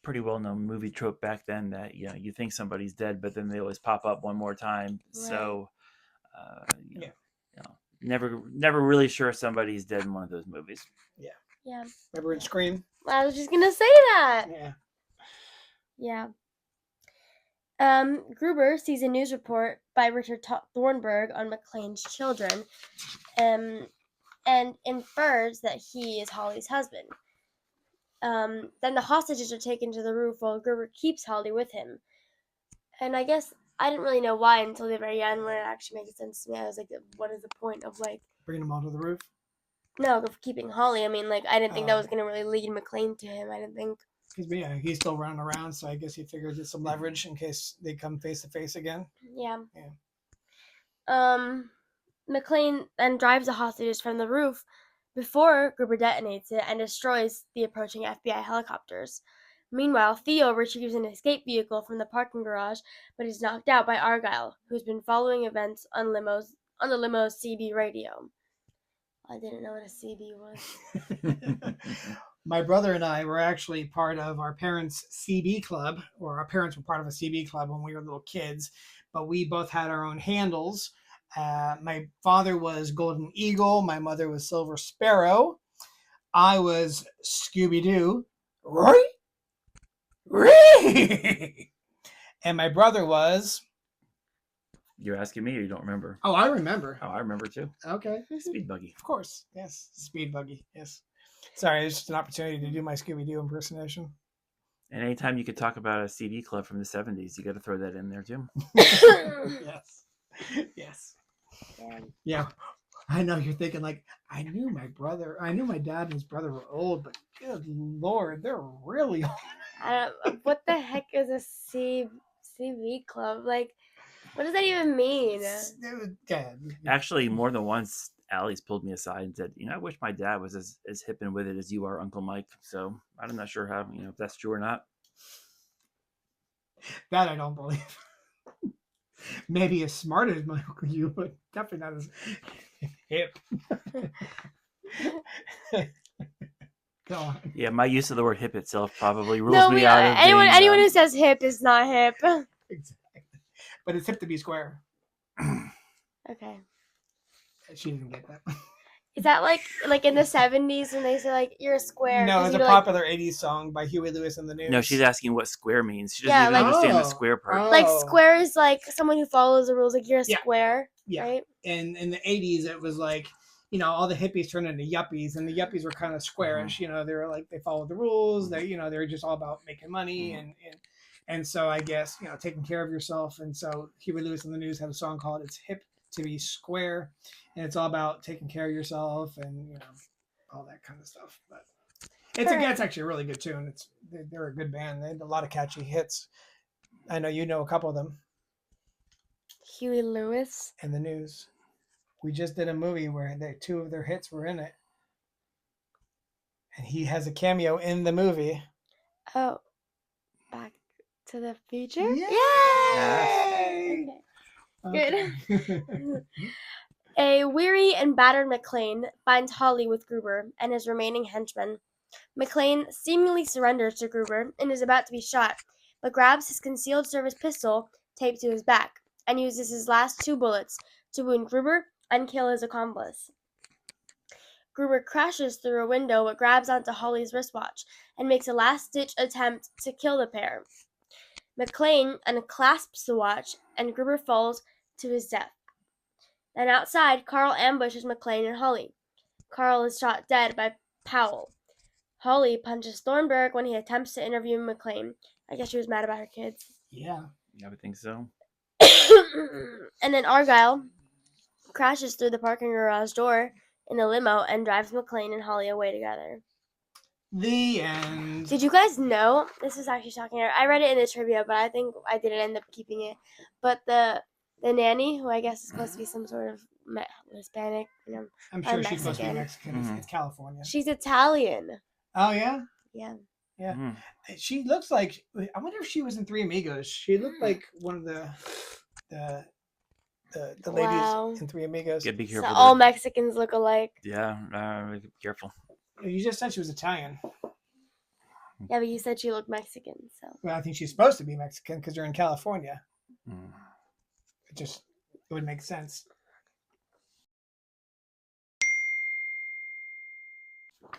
pretty well-known movie trope back then that you think somebody's dead, but then they always pop up one more time. Right. So never really sure somebody's dead in one of those movies. Yeah. Remember in Scream? I was just gonna say that. Yeah. Gruber sees a news report by Richard Thornburg on McClane's children, and infers that he is Holly's husband. Then the hostages are taken to the roof while Gruber keeps Holly with him. And I guess I didn't really know why until the very end when it actually makes sense to me. I was like, what is the point of like Bringing them onto the roof? No, of keeping Holly. I mean, like, I didn't think that was going to really lead McClane to him. I didn't think. Because he's still running around, so I guess he figured it's some leverage in case they come face to face again. Yeah. McClane then drives the hostages from the roof before Gruber detonates it and destroys the approaching FBI helicopters. Meanwhile, Theo retrieves an escape vehicle from the parking garage, but is knocked out by Argyle, who's been following events on the limo's CB radio. I didn't know what a CB was. My brother and I were actually part of our parents' CB club, or our parents were part of a CB club when we were little kids, but we both had our own handles. My father was Golden Eagle. My mother was Silver Sparrow. I was Scooby-Doo. Roy? And my brother was... You're asking me or you don't remember? Oh, I remember. Oh, I remember too. Okay. Speed Buggy. Of course. Yes. Speed Buggy. Yes. Sorry, it's just an opportunity to do my Scooby-Doo impersonation. And anytime you could talk about a CD club from the 70s, you got to throw that in there too. Yes. Yes. Yeah. I know you're thinking like, I knew my dad and his brother were old, but good Lord, they're really old. What the heck is a CB club? Like, what does that even mean? Actually, more than once, Allie's pulled me aside and said, I wish my dad was as hip and with it as you are, Uncle Mike. So I'm not sure how, if that's true or not. That I don't believe. Maybe as smart as my Uncle you, but definitely not as hip. Go on. Yeah, my use of the word hip itself probably rules me out of anyone who says hip is not hip. Exactly. But it's hip to be square. Okay. She didn't get that. Is that like in the 70s when they say like you're a square? No, it's a popular 80s song by Huey Lewis and the News. No, she's asking what square means. She doesn't even understand the square part. Like square is like someone who follows the rules. Like you're a square, right? And in the 80s, it was like, all the hippies turned into yuppies, and the yuppies were kind of squarish. They were like, they followed the rules. They were just all about making money and so I guess taking care of yourself. And so Huey Lewis and the News had a song called "It's Hip to Be Square," and it's all about taking care of yourself and all that kind of stuff. But It's actually a really good tune. They're a good band. They had a lot of catchy hits. I know you know a couple of them. Huey Lewis. And the News. We just did a movie where two of their hits were in it. And he has a cameo in the movie. Oh, Back to the Future? Yay! Okay. Okay. Good. A weary and battered McClane finds Holly with Gruber and his remaining henchmen. McClane seemingly surrenders to Gruber and is about to be shot, but grabs his concealed service pistol taped to his back and uses his last 2 bullets to wound Gruber and kill his accomplice. Gruber crashes through a window but grabs onto Holly's wristwatch and makes a last-ditch attempt to kill the pair. McClane unclasps the watch and Gruber falls to his death. Then outside, Carl ambushes McClane and Holly. Carl is shot dead by Powell. Holly punches Thornburg when he attempts to interview McClane. I guess she was mad about her kids. Yeah. I would think so. And then Argyle crashes through the parking garage door in a limo and drives McClane and Holly away together. The end. Did you guys know? This is actually shocking. I read it in the trivia, but I think I didn't end up keeping it. But the nanny, who I guess is supposed to be some sort of Hispanic, I'm sure she's Mexican. supposed to be Mexican. It's California. She's Italian. Oh, yeah? Yeah. Yeah. She looks like, I wonder if she was in Three Amigos. She looked like one of the ladies in Three Amigos. Yeah, be careful. So all Mexicans look alike. Yeah, be careful. You just said she was Italian. Yeah, but you said she looked Mexican, so. Well, I think she's supposed to be Mexican because they're in California. It would make sense.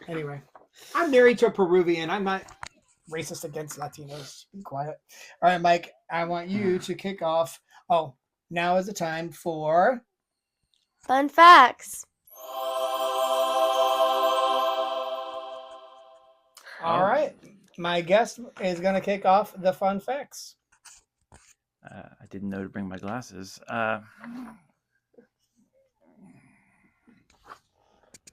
Anyway, I'm married to a Peruvian. I'm not racist against Latinos. Be quiet. All right, Mike, I want you to kick off. Oh, now is the time for Fun facts. All right. My guest is going to kick off the fun facts. I didn't know to bring my glasses.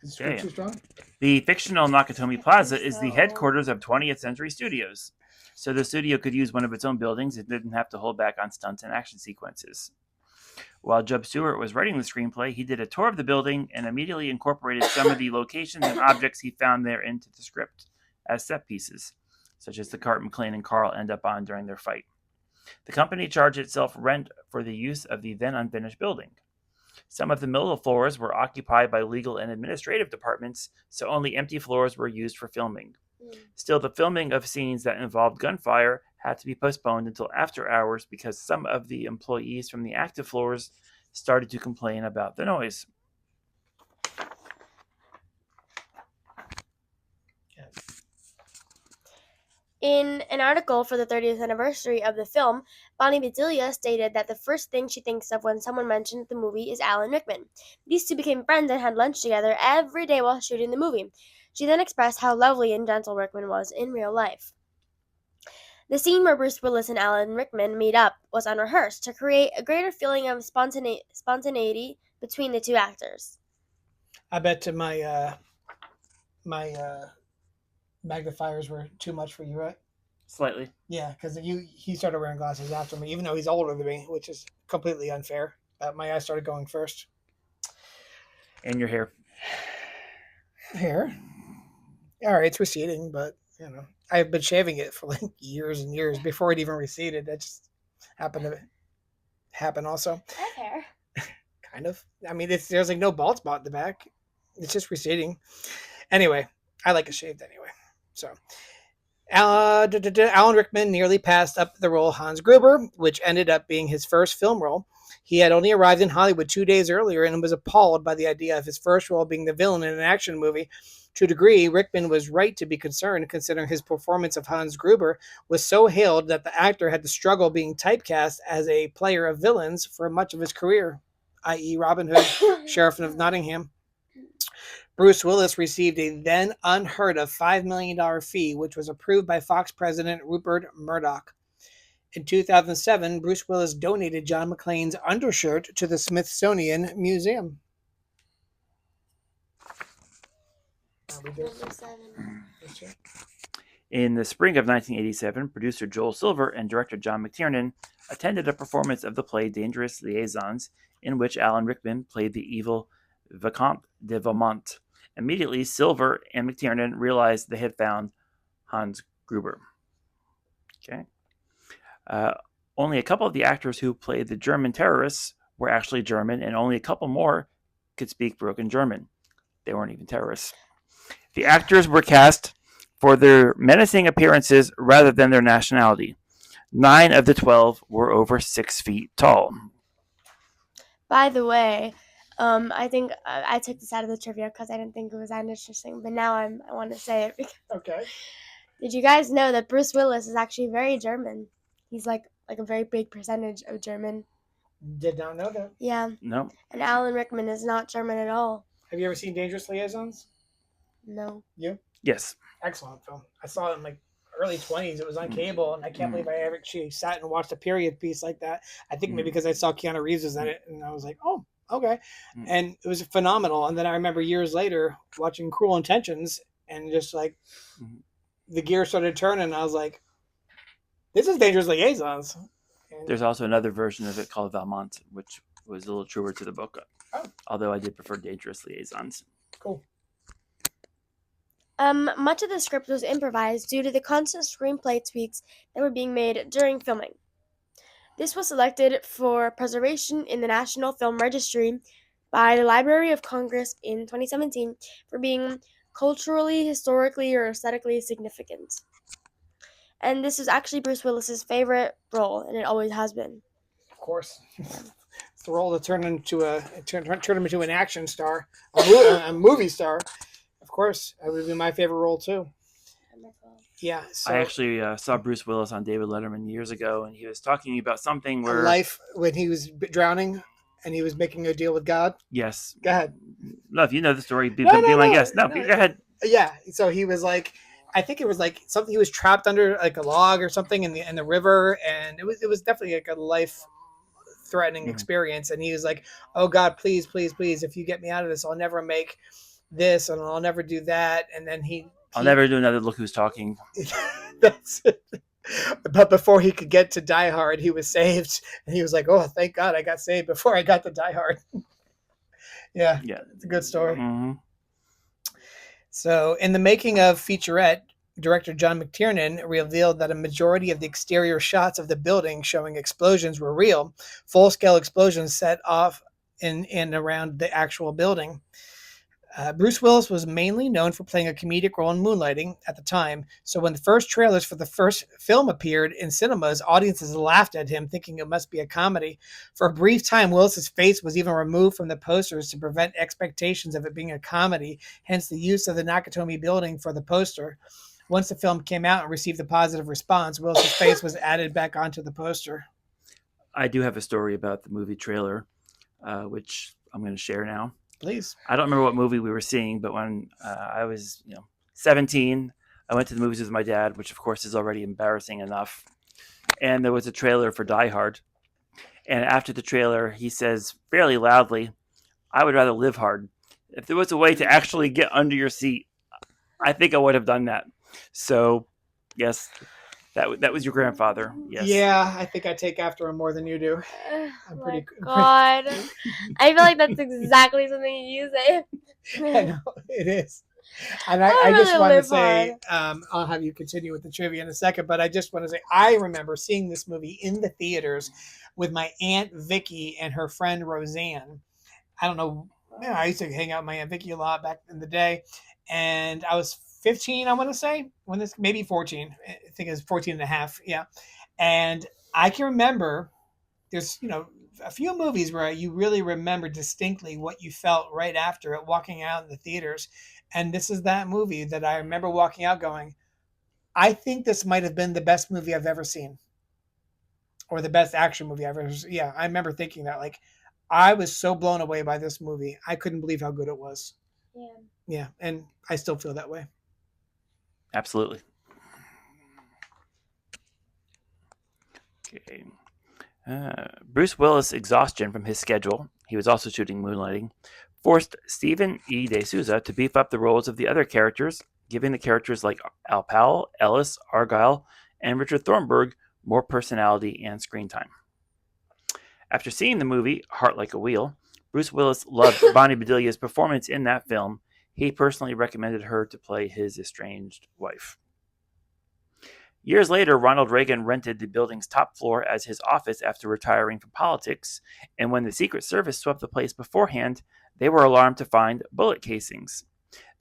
Is the too strong? The fictional Nakatomi Plaza is the headquarters of 20th Century Studios. So the studio could use one of its own buildings. It didn't have to hold back on stunts and action sequences. While Jub Stewart was writing the screenplay, he did a tour of the building and immediately incorporated some of the locations and objects he found there into the script as set pieces, such as the cart McClane and Carl end up on during their fight. The company charged itself rent for the use of the then unfinished building. Some of the middle floors were occupied by legal and administrative departments, so only empty floors were used for filming. Still, the filming of scenes that involved gunfire had to be postponed until after hours because some of the employees from the active floors started to complain about the noise. In an article for the 30th anniversary of the film, Bonnie Bedelia stated that the first thing she thinks of when someone mentions the movie is Alan Rickman. These two became friends and had lunch together every day while shooting the movie. She then expressed how lovely and gentle Rickman was in real life. The scene where Bruce Willis and Alan Rickman meet up was unrehearsed to create a greater feeling of spontaneity between the two actors. I bet my magnifiers were too much for you, right? Slightly. Yeah, because he started wearing glasses after me, even though he's older than me, which is completely unfair. My eyes started going first. And your hair. Hair? All right, it's receding, but, I've been shaving it for like years and years before it even receded. That just happened to happen also. I have hair. Kind of. I mean, there's like no bald spot in the back. It's just receding. Anyway, I like it shaved anyway. So, Alan Rickman nearly passed up the role Hans Gruber, which ended up being his first film role. He had only arrived in Hollywood 2 days earlier and was appalled by the idea of his first role being the villain in an action movie. To a degree, Rickman was right to be concerned, considering his performance of Hans Gruber was so hailed that the actor had to struggle being typecast as a player of villains for much of his career, i.e. Robin Hood, Sheriff of Nottingham. Bruce Willis received a then unheard of $5 million fee, which was approved by Fox president Rupert Murdoch. In 2007, Bruce Willis donated John McClane's undershirt to the Smithsonian Museum. we do. Number 7. In the spring of 1987, producer Joel Silver and director John McTiernan attended a performance of the play Dangerous Liaisons, in which Alan Rickman played the evil Vicomte de Beaumont. Immediately, Silver and McTiernan realized they had found Hans Gruber. Okay. Only a couple of the actors who played the German terrorists were actually German, and only a couple more could speak broken German. They weren't even terrorists. The actors were cast for their menacing appearances rather than their nationality. 9 of the 12 were over 6 feet tall. By the way, I think I took this out of the trivia because I didn't think it was that interesting, but now I want to say it. Because Okay. did you guys know that Bruce Willis is actually very German? He's like a very big percentage of German. Did not know that. Yeah. No. And Alan Rickman is not German at all. Have you ever seen Dangerous Liaisons? No. You? Yes. Excellent film. I saw it in like early 20s. It was on cable, and I can't believe I ever actually sat and watched a period piece like that. I think maybe because I saw Keanu Reeves was in it, and I was like, oh, okay. And it was phenomenal. And then I remember years later watching Cruel Intentions, and just like the gear started turning, and I was like, this is Dangerous Liaisons. And There's also another version of it called Valmont, which was a little truer to the book. Although I did prefer Dangerous Liaisons. cool. Much of the script was improvised due to the constant screenplay tweaks that were being made during filming. This was selected for preservation in the National Film Registry by the Library of Congress in 2017 for being culturally, historically, or aesthetically significant. And this is actually Bruce Willis's favorite role, and it always has been. Of course. It's the role to turn him into an action star, a movie star. Of course, that would be my favorite role too. Yeah. So I actually saw Bruce Willis on David Letterman years ago, and he was talking about something where... life, when he was drowning and he was making a deal with God. Yes. Go ahead. No, if you know the story, be my guest. No, go ahead. Yeah. So he was like, I think it was like something, he was trapped under like a log or something in the river, and it was definitely like a life threatening experience. And he was like, oh God, please, please, please, if you get me out of this, I'll never make this and I'll never do that. And then I'll never do another Look Who's Talking. That's it. But before he could get to Die Hard, he was saved, and he was like, oh, thank God I got saved before I got to Die Hard. Yeah, it's a good story. Mm-hmm. So in the making of featurette, director John McTiernan revealed that a majority of the exterior shots of the building showing explosions were real, full-scale explosions set off in and around the actual building. Bruce Willis was mainly known for playing a comedic role in Moonlighting at the time, so when the first trailers for the first film appeared in cinemas, audiences laughed at him, thinking it must be a comedy. For a brief time, Willis's face was even removed from the posters to prevent expectations of it being a comedy, hence the use of the Nakatomi building for the poster. Once the film came out and received a positive response, Willis's face was added back onto the poster. I do have a story about the movie trailer, which I'm going to share now. Please. I don't remember what movie we were seeing, but when I was 17, I went to the movies with my dad, which of course is already embarrassing enough. And there was a trailer for Die Hard. And after the trailer, he says fairly loudly, I would rather live hard. If there was a way to actually get under your seat, I think I would have done that. So, yes, that was your grandfather. Yes. Yeah, I think I take after him more than you do. I'm pretty. God, I feel like that's exactly something you say. I know it is, and I really just want to live say, I'll have you continue with the trivia in a second, but I just want to say I remember seeing this movie in the theaters with my Aunt Vicky and her friend Roseanne. I don't know. I used to hang out with my Aunt Vicky a lot back in the day, and I was 15, I want to say, when this, maybe 14. I think it was 14 and a half. Yeah. And I can remember there's, a few movies where you really remember distinctly what you felt right after it, walking out in the theaters. And this is that movie that I remember walking out going, I think this might have been the best movie I've ever seen, or the best action movie I've ever seen. Yeah. I remember thinking that, like, I was so blown away by this movie. I couldn't believe how good it was. Yeah. Yeah. And I still feel that way. Absolutely. Okay. Bruce Willis' exhaustion from his schedule, he was also shooting Moonlighting, forced Stephen E. D'Souza to beef up the roles of the other characters, giving the characters like Al Powell, Ellis, Argyle, and Richard Thornburg more personality and screen time. After seeing the movie Heart Like a Wheel, Bruce Willis loved Bonnie Bedelia's performance in that film. He personally recommended her to play his estranged wife. Years later, Ronald Reagan rented the building's top floor as his office after retiring from politics, and when the Secret Service swept the place beforehand, they were alarmed to find bullet casings.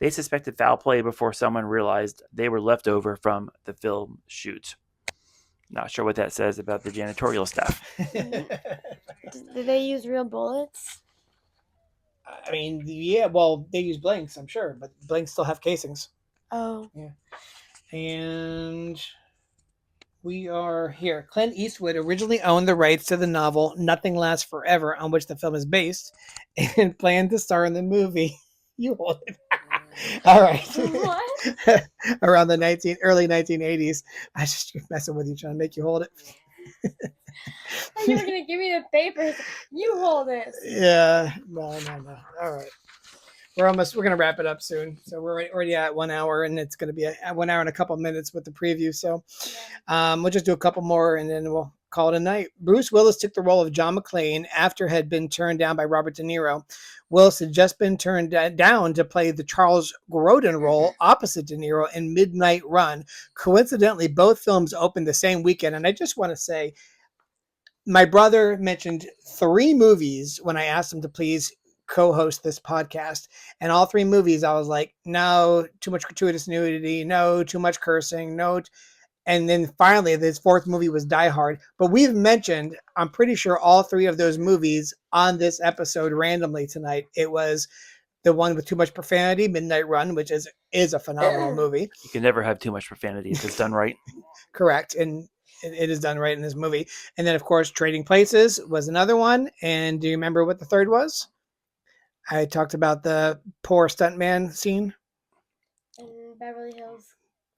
They suspected foul play before someone realized they were left over from the film shoot. Not sure what that says about the janitorial staff. Did they use real bullets? I mean, yeah, well, they use blanks, I'm sure, but blanks still have casings. Oh. Yeah. And we are here. Clint Eastwood originally owned the rights to the novel Nothing Lasts Forever, on which the film is based, and planned to star in the movie. You hold it. All right. What? Around the early 1980s. I just messing with you, trying to make you hold it. You were gonna give me the papers. You hold it. Yeah. No. All right. We're gonna wrap it up soon. So we're already at 1 hour, and it's gonna be 1 hour and a couple minutes with the preview. So we'll just do a couple more, and then we'll call it a night. Bruce Willis took the role of John McClane after it had been turned down by Robert De Niro. Willis had just been turned down to play the Charles Grodin role opposite De Niro in Midnight Run. Coincidentally, both films opened the same weekend, and I just want to say, my brother mentioned 3 movies when I asked him to please co-host this podcast, and all 3 movies I was like, no, too much gratuitous nudity, no, too much cursing, no. And then finally, this 4th movie was Die Hard. But we've mentioned, I'm pretty sure, all 3 of those movies on this episode randomly tonight. It was the one with too much profanity, Midnight Run, which is a phenomenal movie. You can never have too much profanity if it's done right. Correct. And it is done right in this movie. And then, of course, Trading Places was another one. And do you remember what the 3rd was? I talked about the poor stuntman scene. And Beverly Hills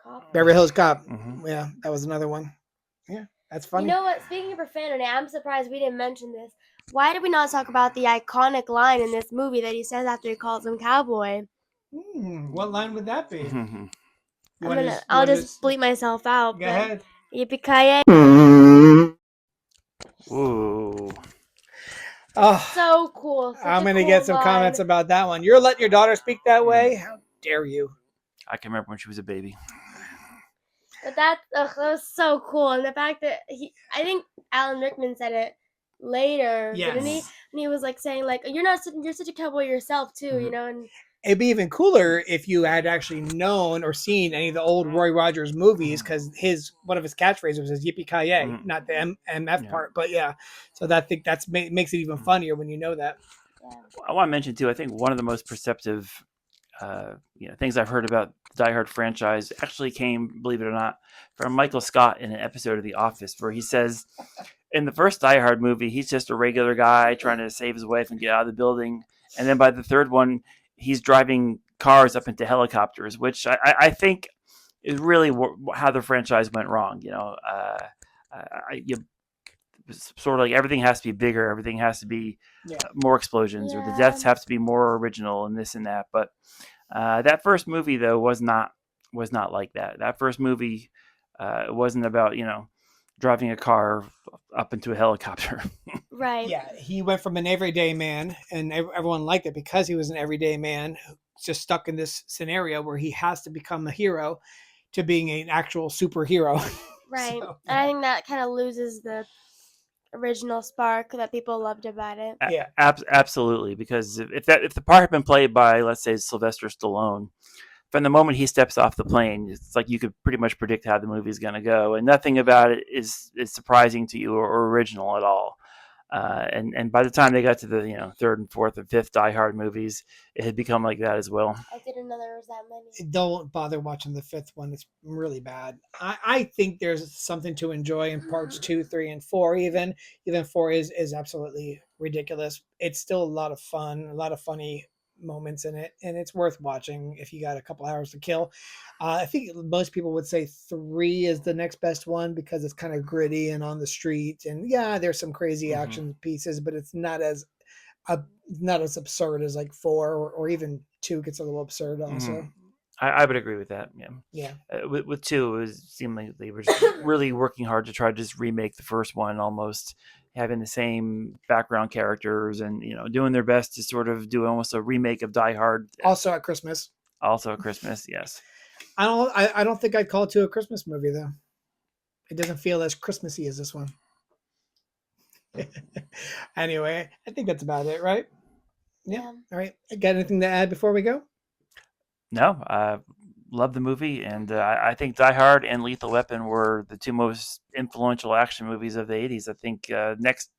Cop. Beverly Hills Cop. Mhm. Yeah, that was another one. Yeah, that's funny. You know what? Speaking of profanity, I'm surprised we didn't mention this. Why did we not talk about the iconic line in this movie that he says after he calls him cowboy? What line would that be? I'll just bleep myself out. Go ahead. Yippee-ki-yay. Ooh. Oh, So cool. I'm going to get some comments about that one. You're letting your daughter speak that way? How dare you? I can remember when she was a baby. But that was so cool. And the fact that I think Alan Rickman said it later, didn't he? Yes. And he was like saying, like, you're such a cowboy yourself too, you know? And It'd be even cooler if you had actually known or seen any of the old Roy Rogers movies, because one of his catchphrases was yippee-ki-yay, not the MF part, but yeah. So that makes it even funnier when you know that. I want to mention too, I think one of the most perceptive things I've heard about the Die Hard franchise actually came, believe it or not, from Michael Scott in an episode of The Office, where he says in the first Die Hard movie, he's just a regular guy trying to save his wife and get out of the building. And then by the 3rd one, he's driving cars up into helicopters, which I think is really how the franchise went wrong. Sort of like everything has to be bigger, everything has to be more explosions, or the deaths have to be more original and this and that. But that first movie, though, was not like that. That first movie wasn't about driving a car up into a helicopter. right. Yeah, he went from an everyday man, and everyone liked it because he was an everyday man just stuck in this scenario where he has to become a hero, to being an actual superhero. Right. So, And I think that kind of loses the original spark that people loved about it. Yeah. Absolutely, because if the part had been played by, let's say, Sylvester Stallone, from the moment he steps off the plane, it's like you could pretty much predict how the movie's going to go, and nothing about it is surprising to you or original at all. And by the time they got to the 3rd and 4th and 5th Die Hard movies, it had become like that as well. I didn't know there was that many. Don't bother watching the 5th one. It's really bad. I think there's something to enjoy in parts 2, 3, and 4. Even 4 is absolutely ridiculous. It's still a lot of fun, a lot of funny moments in it, and it's worth watching if you got a couple hours to kill. I think most people would say 3 is the next best one because it's kind of gritty and on the street, and there's some crazy action pieces, but it's not as not as absurd as like 4 or even 2 gets a little absurd also. Mhm. I would agree with that. Yeah. Yeah. With 2, it seemed like they were just really working hard to try to just remake the first one, almost having the same background characters and doing their best to sort of do almost a remake of Die Hard. Also at Christmas. Also at Christmas, yes. I don't think I'd call it a Christmas movie though. It doesn't feel as Christmassy as this one. Anyway, I think that's about it, right? Yeah. All right. Got anything to add before we go? No, love the movie, and I think Die Hard and Lethal Weapon were the 2 most influential action movies of the 80s. I think next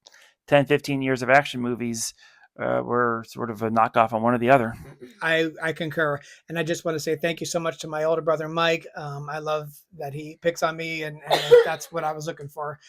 10, 15 years of action movies were sort of a knockoff on one or the other. I concur. And I just want to say thank you so much to my older brother, Mike. I love that he picks on me, and that's what I was looking for.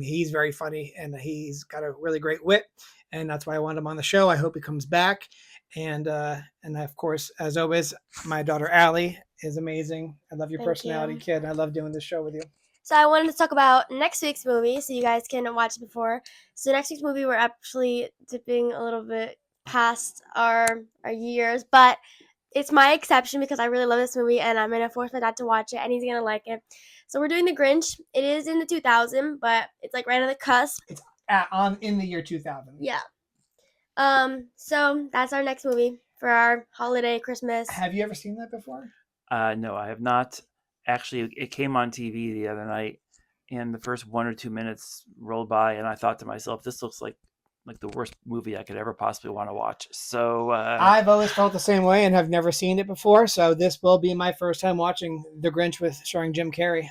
He's very funny, and he's got a really great wit, and that's why I wanted him on the show. I hope he comes back. And of course, as always, my daughter Allie is amazing. I love your personality, kid. I love doing this show with you. So I wanted to talk about next week's movie, so you guys can watch it before. So next week's movie, we're actually dipping a little bit past our years, but it's my exception because I really love this movie, and I'm gonna force my dad to watch it, and he's gonna like it. So we're doing The Grinch. It is in the 2000, but it's like right on the cusp. It's in the year 2000. Yeah. So that's our next movie for our holiday Christmas. Have you ever seen that before? No, I have not. Actually, it came on TV the other night, and the first 1 or 2 minutes rolled by, and I thought to myself, this looks like the worst movie I could ever possibly want to watch. So I've always felt the same way and have never seen it before. So this will be my first time watching The Grinch starring Jim Carrey.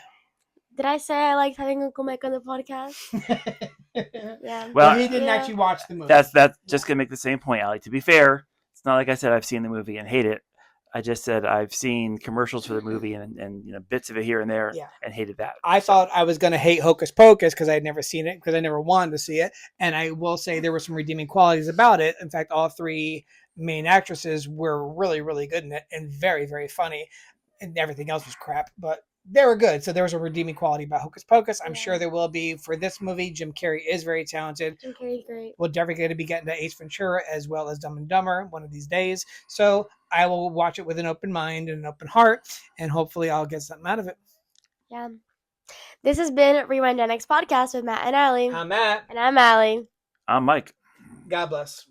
Did I say I liked having Uncle Mike on the podcast? Yeah. Well, he didn't actually watch the movie. That's just gonna make the same point, Allie. To be fair, it's not like I said I've seen the movie and hate it. I just said I've seen commercials for the movie and bits of it here and there, and hated that. I thought I was going to hate Hocus Pocus because I had never seen it, because I never wanted to see it. And I will say there were some redeeming qualities about it. In fact, all 3 main actresses were really, really good in it and very, very funny. And everything else was crap, but they were good. So there was a redeeming quality about Hocus Pocus. I'm sure there will be for this movie. Jim Carrey is very talented. Jim Carrey's great. We're definitely going to be getting to Ace Ventura as well as Dumb and Dumber one of these days. So I will watch it with an open mind and an open heart, and hopefully I'll get something out of it. Yeah. This has been Rewind Next podcast with Matt and Allie. I'm Matt. And I'm Allie. I'm Mike. God bless.